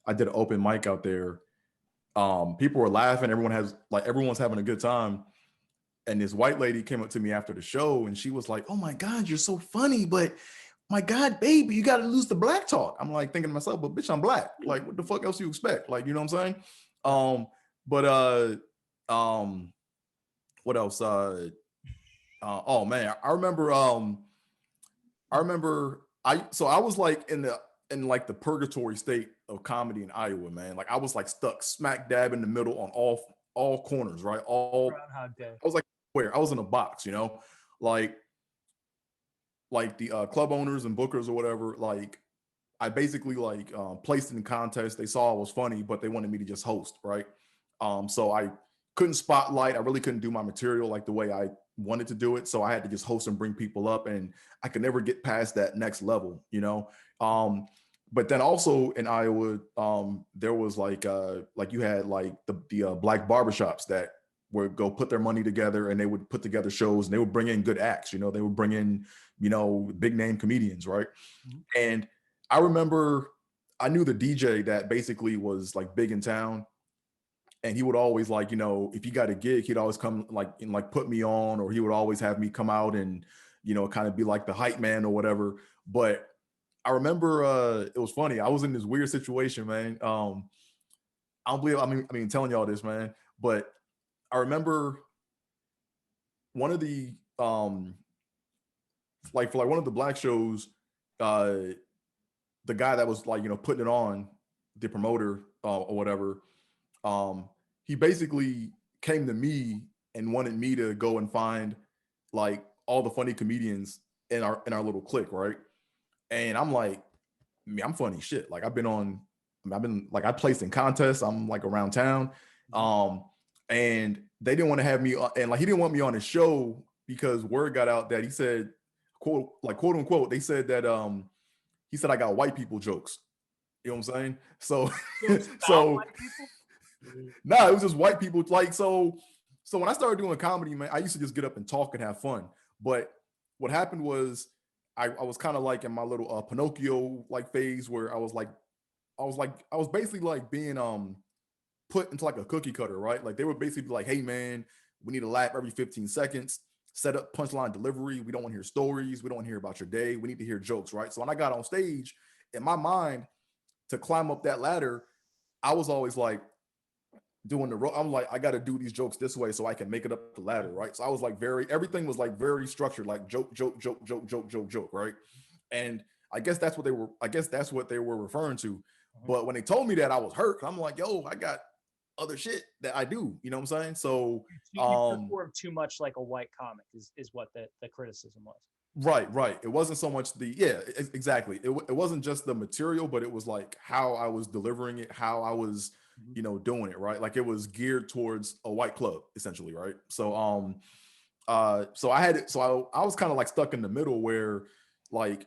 I did an open mic out there. People were laughing. Everyone's having a good time. And this white lady came up to me after the show, and she was like, "Oh my God, you're so funny, but my God, baby, you got to lose the black talk." I'm like thinking to myself, "But bitch, I'm black. Like, what the fuck else you expect?" Like, you know what I'm saying? What else? Oh man, I remember. I was like in like the purgatory state of comedy in Iowa, man. Like I was like stuck smack dab in the middle on all corners, right? I was like where I was in a box, like the club owners and bookers or whatever. Like I basically placed in contest. They saw I was funny, but they wanted me to just host, right? So I couldn't spotlight. I really couldn't do my material like the way I wanted to do it. So I had to just host and bring people up, and I could never get past that next level, But then also in Iowa, there was like you had like the black barbershops that would go put their money together and they would put together shows and they would bring in good acts, they would bring in, big name comedians, right? Mm-hmm. And I remember I knew the DJ that basically was like big in town. And he would always like, if he got a gig, he'd always come and put me on, or he would always have me come out and, kind of be like the hype man or whatever. But I remember it was funny. I was in this weird situation, man. I don't believe, I mean, telling y'all this, man, but I remember one of the, for one of the black shows, the guy that was putting it on, the promoter or whatever, he basically came to me and wanted me to go and find like all the funny comedians in our little clique, right? And I'm like, I'm funny shit. Like I've been I placed in contests. I'm like around town. And they didn't want to have me, and like he didn't want me on his show because word got out that he said, quote unquote, they said that he said I got white people jokes. You know what I'm saying? So white people? Nah, it was just white people. Like, so when I started doing comedy, man, I used to just get up and talk and have fun. But what happened was I was kind of like in my little Pinocchio like phase where I was basically like being put into like a cookie cutter, right? Like they were basically like, hey man, we need a laugh every 15 seconds, set up punchline delivery. We don't want to hear stories. We don't want to hear about your day. We need to hear jokes, right? So when I got on stage, in my mind, to climb up that ladder, I was always like, doing I'm like, I got to do these jokes this way so I can make it up the ladder, right? So I was like everything was like very structured, like joke, right? And I guess that's what they were referring to. But when they told me that, I was hurt. I'm like, yo, I got other shit that I do, you know what I'm saying? So you perform too much like a white comic is what the criticism was. Right. It wasn't so much exactly. It wasn't just the material, but it was like how I was delivering it, how I was doing it, right? Like it was geared towards a white club, essentially, right? So, I was kind of like stuck in the middle where, like,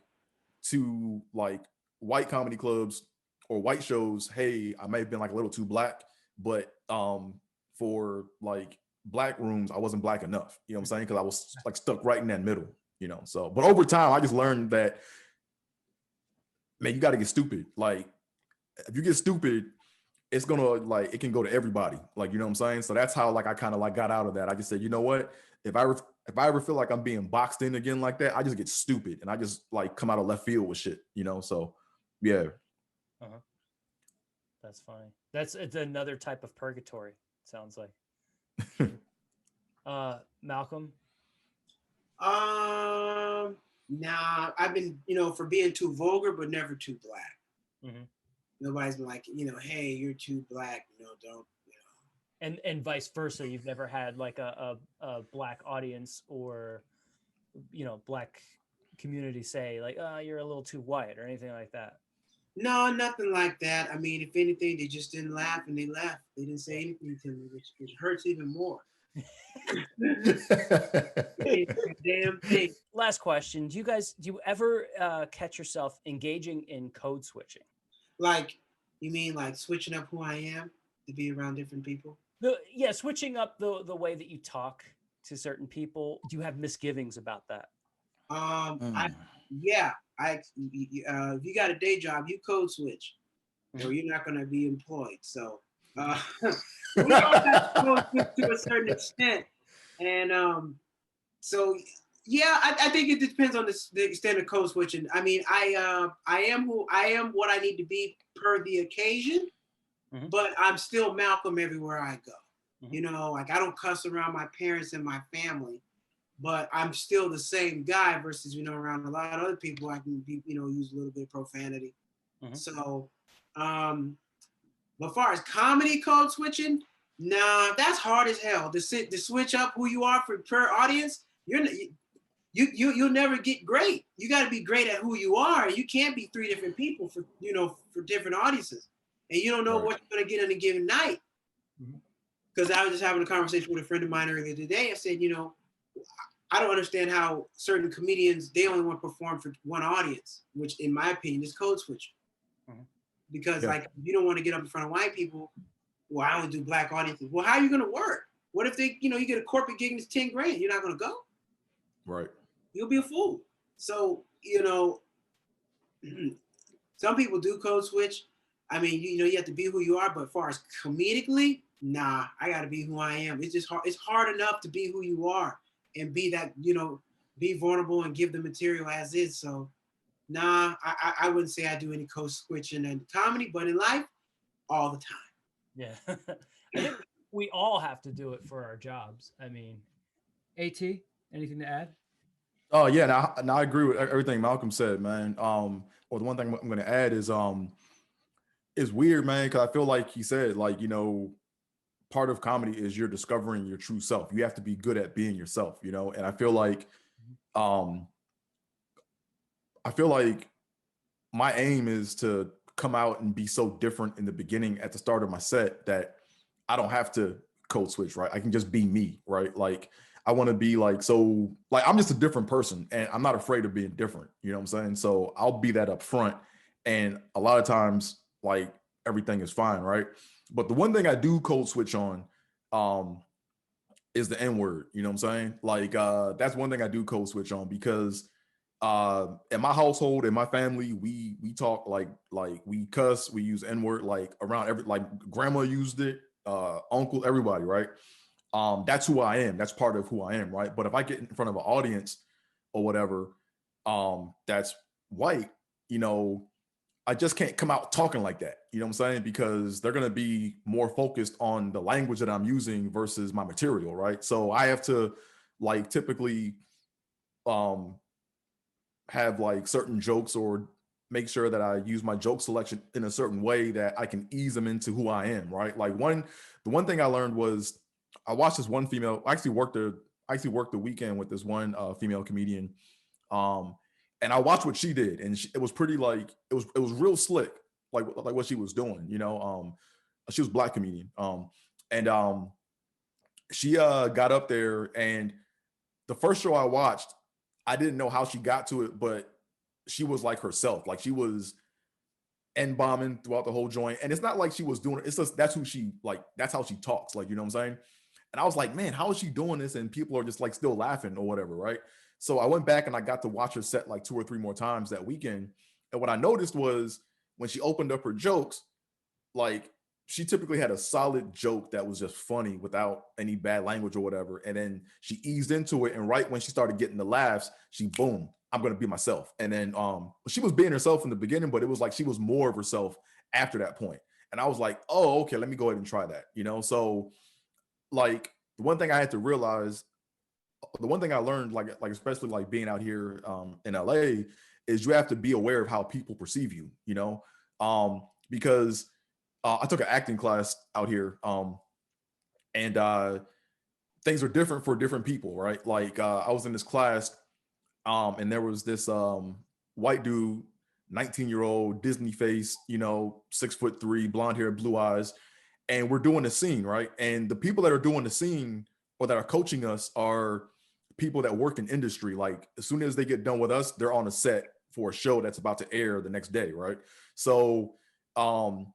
to like white comedy clubs or white shows, hey, I may have been like a little too black, but for like black rooms, I wasn't black enough. You know what I'm saying? Because I was like stuck right in that middle. So, but over time, I just learned that, man, you got to get stupid. Like, if you get stupid, it's gonna it can go to everybody. Like, you know what I'm saying? So that's how like I kind of like got out of that. I just said, you know what? If I ever feel like I'm being boxed in again like that, I just get stupid and I just like come out of left field with shit. So yeah. That's funny. It's another type of purgatory. Sounds like. Malcolm. Nah, I've been, for being too vulgar, but never too black. Mm-hmm. Nobody's been like, hey, you're too black, don't. And vice versa. You've never had like a black audience or, black community say like, oh, you're a little too white or anything like that. No, nothing like that. I mean, if anything, they just didn't laugh and they left. They didn't say anything to me, which hurts even more. Damn thing. Last question. Do you ever catch yourself engaging in code switching? Like, you mean like switching up who I am to be around different people? Switching up the way that you talk to certain people. Do you have misgivings about that? If you got a day job, you code switch, or you're not going to be employed. So we all have to code switch to a certain extent, and I think it depends on the extent of code switching. I mean, I am what I need to be per the occasion, but I'm still Malcolm everywhere I go. Like I don't cuss around my parents and my family, but I'm still the same guy versus, around a lot of other people, I can be, use a little bit of profanity. So, but far as comedy code switching, nah, that's hard as hell to switch up who you are per audience. You'll never get great. You got to be great at who you are. You can't be three different people for different audiences, and you don't know what you're gonna get on a given night. Because I was just having a conversation with a friend of mine earlier today. I said, I don't understand how certain comedians, they only want to perform for one audience, which in my opinion is code switching. Because like, if you don't want to get up in front of white people, well, I only do black audiences. Well, how are you going to work? What if they, you get a corporate gig and it's 10 grand? You're not going to go? Right. You'll be a fool. So, some people do code switch. I mean, you have to be who you are, but as far as comedically, nah, I got to be who I am. It's just hard. It's hard enough to be who you are and be that, be vulnerable and give the material as is. So, nah, I wouldn't say I do any code switching in comedy, but in life, all the time. Yeah. I think we all have to do it for our jobs. I mean, AT, anything to add? Oh yeah, now I agree with everything Malcolm said, man. Or the one thing I'm gonna add is it's weird, man, because I feel like he said, like, part of comedy is you're discovering your true self. You have to be good at being yourself, and I feel like um my aim is to come out and be so different in the beginning at the start of my set that I don't have to code switch, right? I can just be me, right? Like I want to be like, so like I'm just a different person and I'm not afraid of being different. You know what I'm saying? So I'll be that up front. And a lot of times, like everything is fine, right? But the one thing I do code switch on is the N-word. You know what I'm saying? Like that's one thing I do code switch on because in my household, in my family, we talk like we cuss, we use N-word like around every, like grandma used it, uncle, everybody, right? That's who I am. That's part of who I am, right? But if I get in front of an audience or whatever, that's white, I just can't come out talking like that. You know what I'm saying? Because they're going to be more focused on the language that I'm using versus my material, right? So I have to like typically have like certain jokes or make sure that I use my joke selection in a certain way that I can ease them into who I am, right? Like the one thing I learned was I watched this one female. I actually worked the weekend with this one female comedian, and I watched what she did, and it was pretty like it was real slick, like what she was doing. She was a Black comedian, and she got up there, and the first show I watched, I didn't know how she got to it, but she was like herself, like she was N-bombing throughout the whole joint, and it's not like she was doing it. It's just that's who she like. That's how she talks, like you know what I'm saying. And I was like, man, how is she doing this? And people are just like still laughing or whatever, right? So I went back and I got to watch her set like 2 or 3 more times that weekend. And what I noticed was when she opened up her jokes, like she typically had a solid joke that was just funny without any bad language or whatever. And then she eased into it. And right when she started getting the laughs, she boom, I'm going to be myself. And then she was being herself in the beginning, but it was like she was more of herself after that point. And I was like, oh, okay, let me go ahead and try that, So like the one thing I had to realize, the one thing I learned, like especially like being out here in LA, is you have to be aware of how people perceive you, because I took an acting class out here, and things are different for different people, right? Like I was in this class, and there was this white dude, 19-year-old Disney face, 6'3", blonde hair, blue eyes. And we're doing the scene, right? And the people that are doing the scene or that are coaching us are people that work in industry. Like as soon as they get done with us, they're on a set for a show that's about to air the next day, right? So, and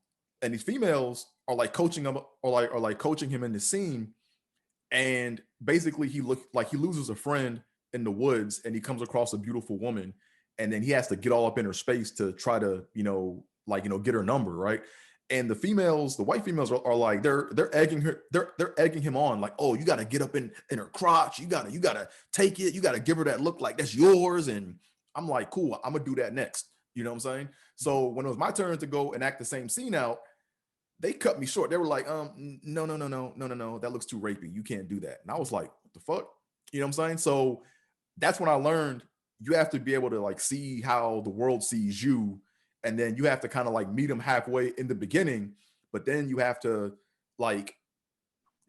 these females are like coaching him or like coaching him in the scene. And basically he loses a friend in the woods and he comes across a beautiful woman. And then he has to get all up in her space to try to, get her number, right? And the white females are like they're egging her, they're egging him on, like, oh, you got to get up in her crotch, you gotta take it, you gotta give her that look like that's yours. And I'm like, cool, I'm gonna do that next. You know what I'm saying? So when it was my turn to go and act the same scene out, they cut me short. They were like, no, that looks too rapey. You can't do that. And I was like, what the fuck? You know what I'm saying? So that's when I learned you have to be able to like see how the world sees you. And then you have to kind of like meet them halfway in the beginning, but then you have to like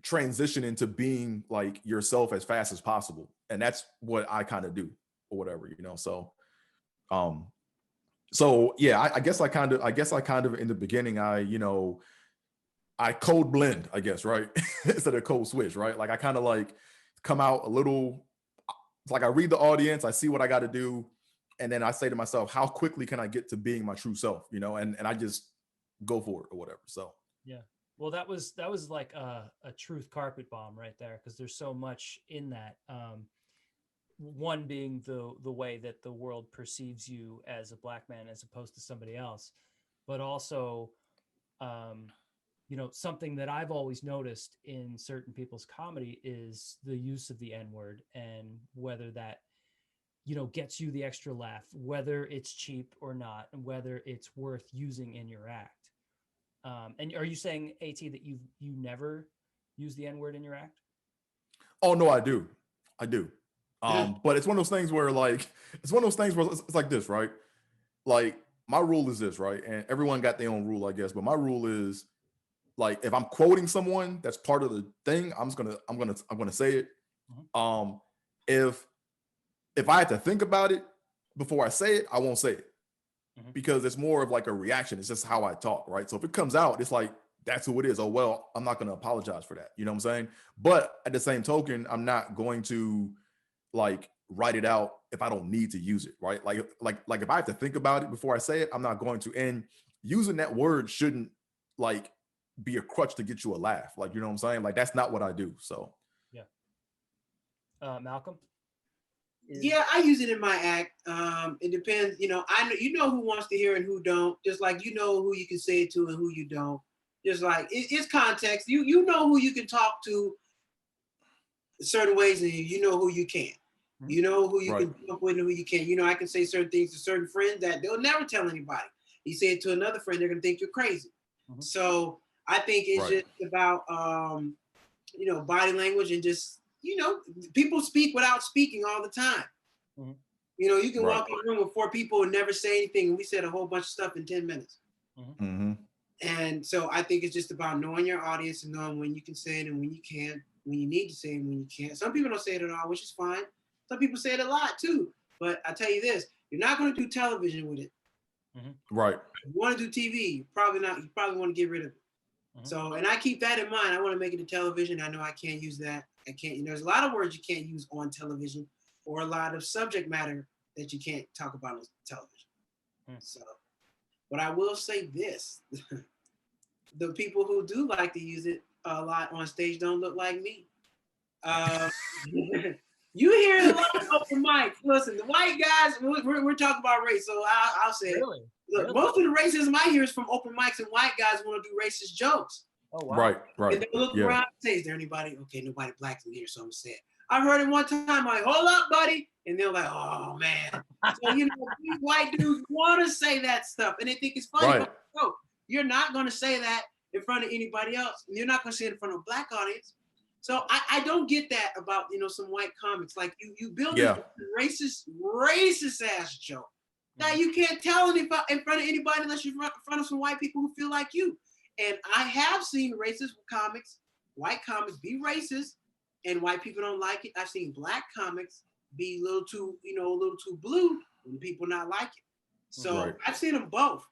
transition into being like yourself as fast as possible. And that's what I kind of do or whatever, So yeah, I guess I kind of in the beginning, I code blend, I guess, right? Instead of code switch, right? Like I kind of like come out a little, like I read the audience, I see what I got to do. And then I say to myself, how quickly can I get to being my true self, and I just go for it or whatever. So yeah, Well, that was like a truth carpet bomb right there, because there's so much in that. One being the way that the world perceives you as a black man as opposed to somebody else, but also, um, something that I've always noticed in certain people's comedy is the use of the N word, and whether that gets you the extra laugh, whether it's cheap or not, and whether it's worth using in your act. And are you saying, At, that you never use the N word in your act? Oh no, I do. But it's one of those things where like it's like this, right? Like my rule is this, right? And everyone got their own rule, I guess. But my rule is like if I'm quoting someone that's part of the thing, I'm gonna say it. Mhm. If I had to think about it before I say it, I won't say it Mhm. because it's more of like a reaction. It's just how I talk, right? So if it comes out, it's like that's who it is. Oh well, I'm not gonna apologize for that. You know what I'm saying? But at the same token, I'm not going to like write it out if I don't need to use it, right? Like if I have to think about it before I say it, I'm not going to. And using that word shouldn't like be a crutch to get you a laugh. Like, you know what I'm saying? Like that's not what I do. So Yeah. Malcolm? Yeah, I use it in my act. It depends. I know who wants to hear and who don't. Just like you know who you can say it to and who you don't. Just like it's context. You know who you can talk to certain ways, and you know who you can't. Mhm. You know who you right, can jump with and who you can't. I can say certain things to certain friends that they'll never tell anybody. You say it to another friend, they're gonna think you're crazy. Mhm. So I think it's right, just about body language and just people speak without speaking all the time. Mhm. You can right. walk in a room with 4 people and never say anything, and we said a whole bunch of stuff in 10 minutes. Mhm. Mm-hmm. And so I think it's just about knowing your audience and knowing when you can say it and when you can't, when you need to say it and when you can't. Some people don't say it at all, which is fine. Some people say it a lot too. But I tell you this, you're not going to do television with it. Mhm. Right. If you want to do TV, probably not. You probably want to get rid of it. Mhm. So, and I keep that in mind. I want to make it a television. I know I can't use that. I can't. There's a lot of words you can't use on television, or a lot of subject matter that you can't talk about on television. Mhm. So, but I will say this: the people who do like to use it a lot on stage don't look like me. Uh, you hear it a lot of open mics. Listen, the white guys, we're talking about race, so I'll say it. Really? Look, Really? most of the racism I hear is from open mics, and white guys want to do racist jokes. Oh, wow. Right. And Right. they look Yeah. around and say, is there anybody? Okay, nobody black in here, so I'm saying. I heard it one time, I'm like, hold up, buddy. And they're like, oh, man. So, these white dudes want to say that stuff, and they think it's funny, Right. but no, you're not going to say that in front of anybody else. You're not going to say it in front of a black audience. So I don't get that about, some white comics. Like, you build this Yeah. racist ass joke that you can't tell in front of anybody unless you're in front of some white people who feel like you. And I have seen racist comics, white comics be racist, and white people don't like it. I've seen black comics be a little too blue and people not like it. So Right. I've seen them both.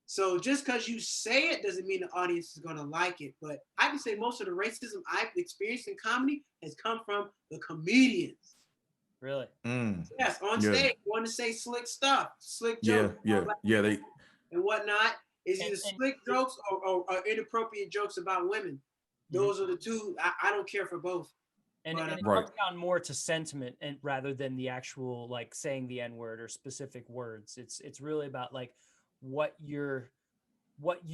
So just because you say it doesn't mean the audience is gonna like it. But I can say most of the racism I've experienced in comedy has come from the comedians. Really? Mm. Yes, on Yeah. stage, want to say slick stuff, slick Yeah. jokes, Yeah. Yeah. They. and whatnot. Is And either slick jokes or inappropriate jokes about women. Those are the two. I don't care for both. But it Right. comes down more to sentiment, and rather than the actual like saying the N word or specific words. It's really about like what you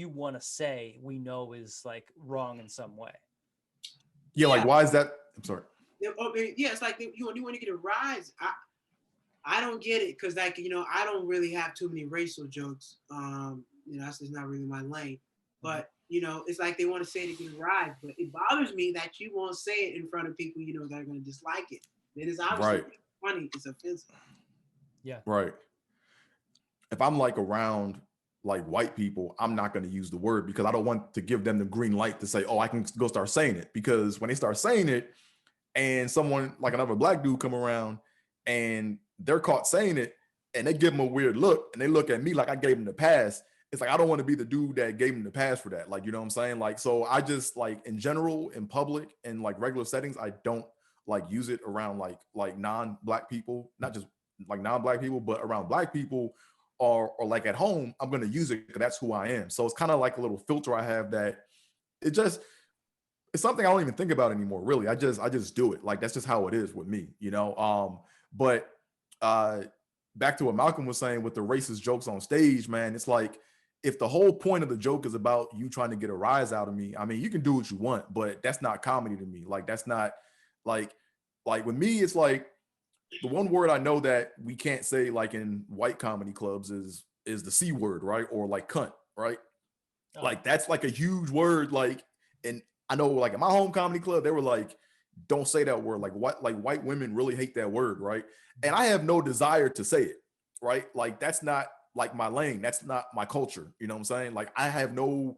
want to say. We know is like wrong in some way. Yeah. Like, yeah, why is that? I'm sorry. yeah, it's like you want to get a rise. I don't get it because I don't really have too many racial jokes. That's just not really my lane. But it's like they want to say it to get a rise, but it bothers me that you won't say it in front of people that are going to dislike it. Then it's obviously Right. funny. It's offensive. Yeah. Right. If I'm like around like white people, I'm not going to use the word because I don't want to give them the green light to say, oh, I can go start saying it. Because when they start saying it and someone like another black dude come around and they're caught saying it and they give them a weird look and they look at me like I gave them the pass. It's like, I don't want to be the dude that gave them the pass for that. Like, you know what I'm saying? Like, so I just like in general, in public and like regular settings, I don't like use it around like non-black people, not just like non-black people, but around black people or like at home, I'm going to use it because that's who I am. So it's kind of like a little filter I have that it just, it's something I don't even think about anymore, really. I just do it. Like, that's just how it is with me, you know. But uh back to what Malcolm was saying with the racist jokes on stage, man, it's like, if the whole point of the joke is about you trying to get a rise out of me, I mean, you can do what you want, but that's not comedy to me. Like, that's not like with me, it's like, the one word I know that we can't say, like, in white comedy clubs is the C word, right? Or like cunt, right? Oh. Like, that's like a huge word. Like, and I know, like, in my home comedy club, they were like, don't say that word. Like, what, like, white women really hate that word, right? And I have no desire to say it, right? Like, that's not like my lane. That's not my culture. You know what I'm saying? Like, I have no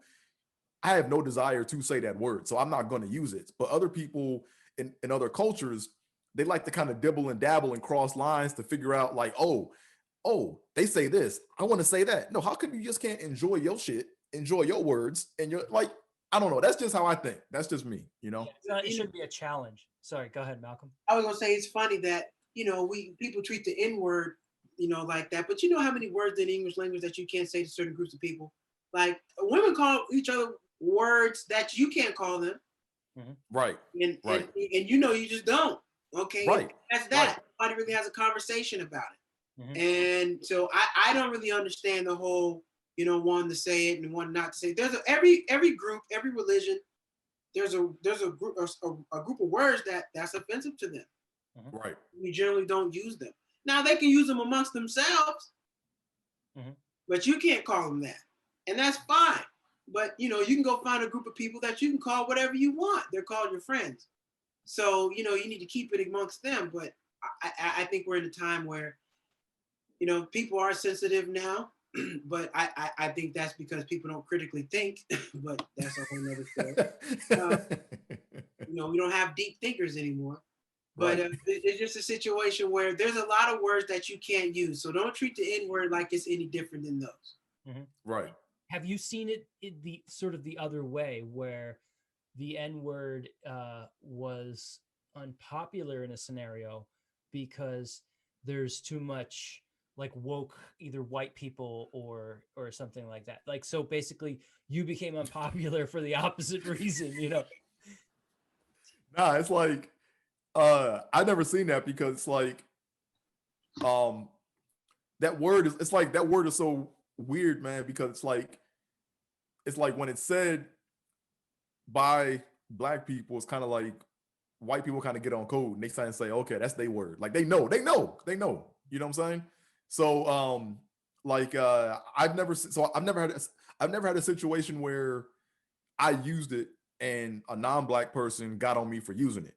desire to say that word. So I'm not going to use it. But other people in other cultures, they like to kind of dibble and dabble and cross lines to figure out, like, oh, they say this, I want to say that. No, how come you just can't enjoy your shit, enjoy your words, and you're like, I don't know. That's just how I think. That's just me, you know? It should be a challenge. Sorry, go ahead, Malcolm. I was gonna say it's funny that people treat the N word like that, but you know how many words in English language that you can't say to certain groups of people? Like women call each other words that you can't call them. Mm-hmm. Right. And you just don't. Okay. Right. That's that. Right. Nobody really has a conversation about it. Mm-hmm. And so I don't really understand the whole, one to say it and one not to say it. There's every group, every religion, there's a group of words that's offensive to them. Mm-hmm. Right. We generally don't use them. Now they can use them amongst themselves, mm-hmm. but you can't call them that. And that's fine. But you can go find a group of people that you can call whatever you want. They're called your friends. So, you need to keep it amongst them. But I think we're in a time where, people are sensitive now. But I think that's because people don't critically think. But that's a whole nother story. We don't have deep thinkers anymore. But right. It's just a situation where there's a lot of words that you can't use. So don't treat the N word like it's any different than those. Mm-hmm. Right. Have you seen it in the sort of the other way, where the N word was unpopular in a scenario because there's too much like woke either white people or something like that? Like, so basically you became unpopular for the opposite reason, Nah, it's like I've never seen that, because it's like that word is so weird, man, because it's like when it's said by black people, it's kind of like white people kind of get on code and they try and say, okay, that's their word. Like they know, you know what I'm saying? So I've never had a situation where I used it and a non-black person got on me for using it.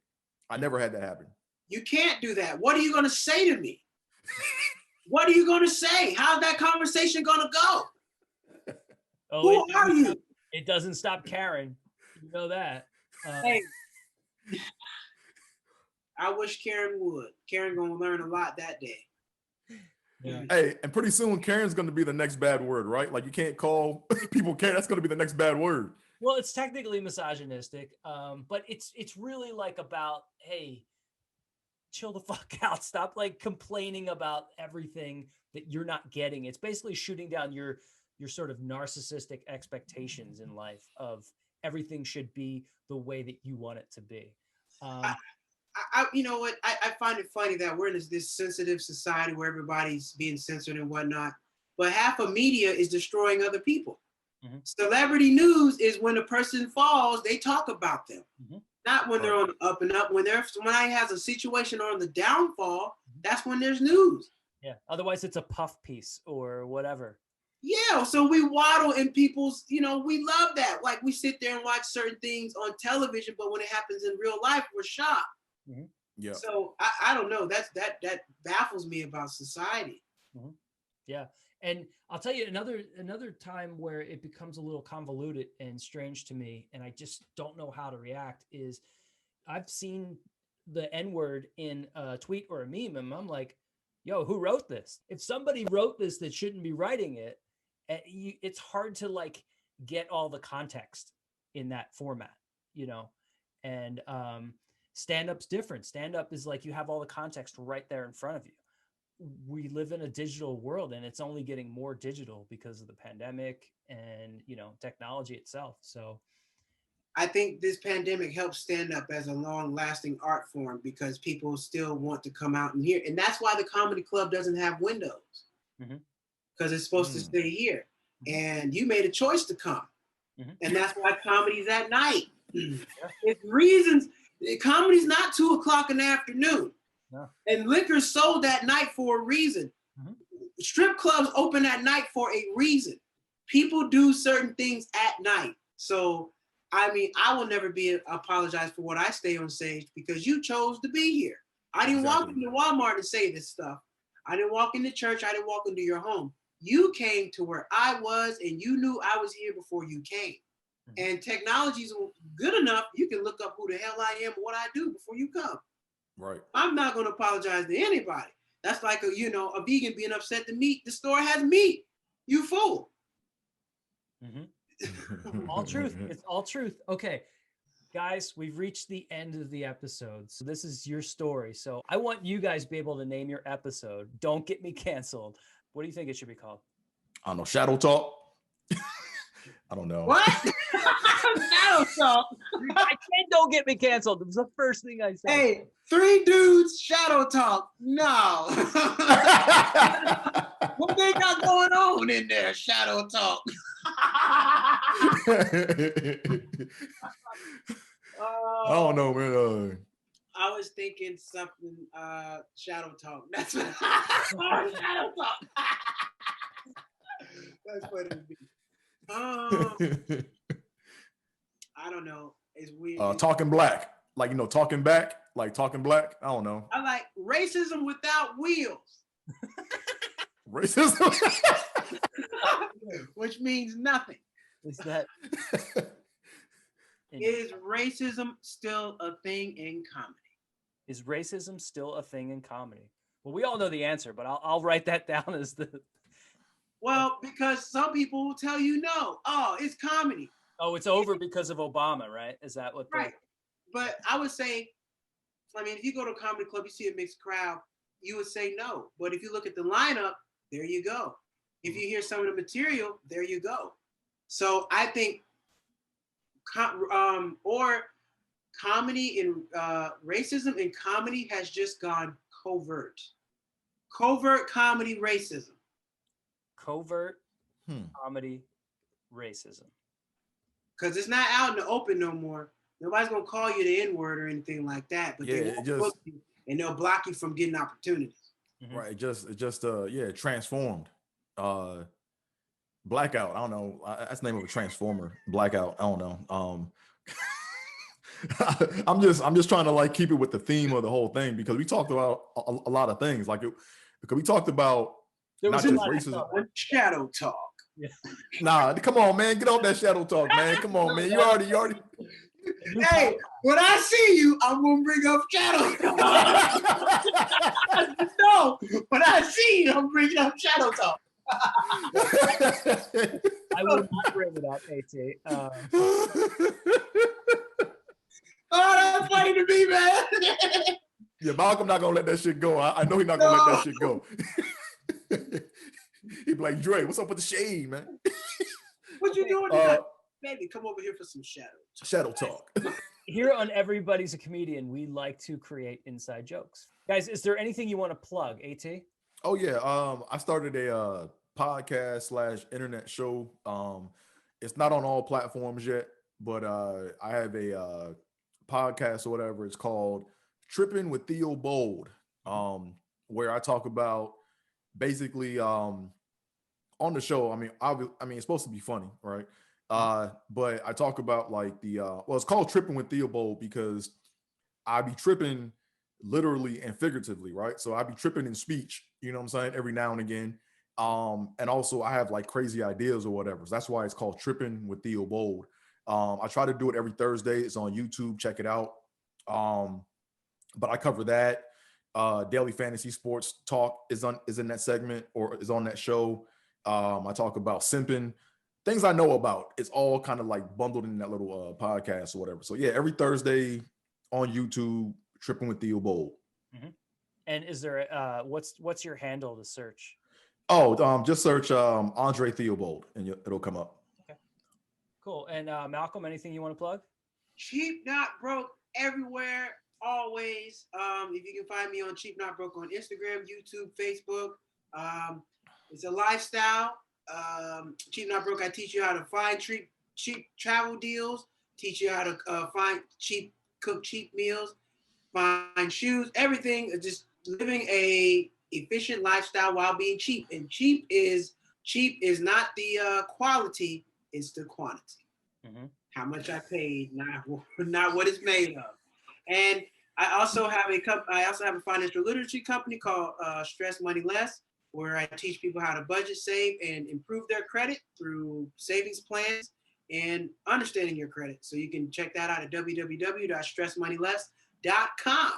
I never had that happen. You can't do that. What are you going to say to me? What are you going to say? How's that conversation going to go? Who are you? It doesn't stop Karen. You know that. Hey, I wish Karen would. Karen going to learn a lot that day. Yeah. Hey, and pretty soon Karen's going to be the next bad word, right? Like you can't call people Karen. That's going to be the next bad word. Well, it's technically misogynistic, but it's really like about, hey, chill the fuck out. Stop like complaining about everything that you're not getting. It's basically shooting down your sort of narcissistic expectations in life of everything should be the way that you want it to be. You know what? I find it funny that we're in this sensitive society where everybody's being censored and whatnot, but half of media is destroying other people. Mm-hmm. Celebrity news is when a person falls, they talk about them. Mm-hmm. Not when they're on the up and up. When I has a situation on the downfall, that's when there's news. Yeah. Otherwise, it's a puff piece or whatever. Yeah. So we waddle in people's, we love that. Like we sit there and watch certain things on television, but when it happens in real life, we're shocked. Mm-hmm. Yeah. So I don't know. That baffles me about society. Mm-hmm. Yeah. And I'll tell you another time where it becomes a little convoluted and strange to me, and I just don't know how to react, is I've seen the N-word in a tweet or a meme, and I'm like, yo, who wrote this? If somebody wrote this that shouldn't be writing it, it's hard to like get all the context in that format, and stand-up's different. Stand-up is like you have all the context right there in front of you. We live in a digital world, and it's only getting more digital because of the pandemic and technology itself. So I think this pandemic helped stand up as a long-lasting art form because people still want to come out and hear. And that's why the comedy club doesn't have windows, because it's supposed to stay here. And you made a choice to come. And that's why comedy's at night. It's reasons. Comedy's not 2:00 in the afternoon. No. And liquor's sold at night for a reason. Strip clubs open at night for a reason. People do certain things at night. So, I mean, I will never apologize for what I say on stage because you chose to be here. I didn't walk into Walmart to say this stuff. I didn't walk into church. I didn't walk into your home. You came to where I was and you knew I was here before you came. And technology's good enough. You can look up who the hell I am and what I do before you come. Right. I'm not going to apologize to anybody. That's like a vegan being upset the store has meat. You fool. All truth. It's all truth. Okay, guys, we've reached the end of the episode. So this is your story. So I want you guys to be able to name your episode. Don't get me canceled. What do you think it should be called? I don't know. Shadow Talk. I don't know. What? Shadow Talk. I said don't get me canceled. It was the first thing I said. Hey, 3 dudes, Shadow Talk. No. What they got going on in there, Shadow Talk? I don't know, man. I was thinking something, Shadow Talk. That's what Shadow Talk. That's what it would be. I don't know. It's weird. Talking black. Like, talking back. Like talking black. I don't know. I like racism without wheels. Racism? Which means nothing. Is that... Is racism still a thing in comedy? Is racism still a thing in comedy? Well, we all know the answer, but I'll write that down as the... Well, because some people will tell you no. Oh, it's comedy. Oh, it's over because of Obama, right? Is that what? Right. But I would say, if you go to a comedy club, you see a mixed crowd, you would say no. But if you look at the lineup, there you go. If you hear some of the material, there you go. So I think, comedy and racism in comedy has just gone covert. Covert comedy racism. Covert comedy racism. Because it's not out in the open no more. Nobody's gonna call you the N-word or anything like that. But they won't book you, and they'll block you from getting opportunities. Right. It just transformed. Blackout. I don't know. That's the name of a transformer. Blackout. I don't know. I'm just trying to keep it with the theme of the whole thing because we talked about a lot of things. Because we talked about not just racism. Shadow talk. Yeah. Nah, come on, man. Get off that shadow talk, man. Come on, man. You already. Hey, when I see you, I'm gonna bring up shadow talk. No, when I see you, I'm bringing up shadow talk. I will not bring it up, AT. Oh, that's funny to me, man. Yeah, Malcolm not gonna let that shit go. I know he's not gonna let that shit go. He'd be like, Dre, what's up with the shade, man? What you doing tonight? Baby, come over here for some shadow talk. Here on Everybody's a Comedian, we like to create inside jokes. Guys, is there anything you want to plug, AT? Oh yeah, I started a podcast / internet show. It's not on all platforms yet, but I have a podcast or whatever. It's called Tripping with Theo Bold, where I talk about basically on the show. I mean, it's supposed to be funny, right? But I talk about it's called Tripping with Theo Bold because I be tripping literally and figuratively, right? So I be tripping in speech, you know what I'm saying, every now and again. And also I have crazy ideas or whatever. So that's why it's called Tripping with Theo Bold. I try to do it every Thursday. It's on YouTube. Check it out. But I cover that. Daily Fantasy Sports Talk is in that segment or is on that show. I talk about simping, things I know about. It's all kind of bundled in that little podcast or whatever. So yeah, every Thursday on YouTube, Tripping with Theo Bold. Mm-hmm. And is there what's your handle to search? Oh, just search Andre Theobald and it'll come up. Okay, cool. And Malcolm, anything you want to plug? Cheap Not Broke everywhere, always. If you can find me on Cheap Not Broke on Instagram, YouTube, Facebook. It's a lifestyle. Cheap Not Broke, I teach you how to find cheap travel deals, teach you how to cook cheap meals, find shoes, everything. Just living a efficient lifestyle while being cheap. And cheap is not the quality, it's the quantity. Mm-hmm. How much I paid, not what it's made of. And I also have a financial literacy company called Stress Money Less, where I teach people how to budget, save, and improve their credit through savings plans and understanding your credit. So you can check that out at www.stressmoneyless.com.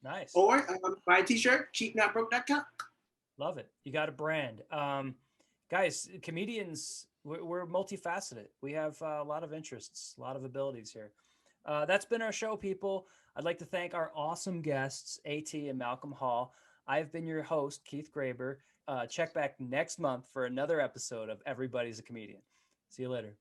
Nice. Or buy a t-shirt, cheapnotbroke.com. Love it. You got a brand. Guys, comedians, we're multifaceted. We have a lot of interests, a lot of abilities here. That's been our show, people. I'd like to thank our awesome guests, AT and Malcolm Hall. I've been your host, Keith Graber. Check back next month for another episode of Everybody's a Comedian. See you later.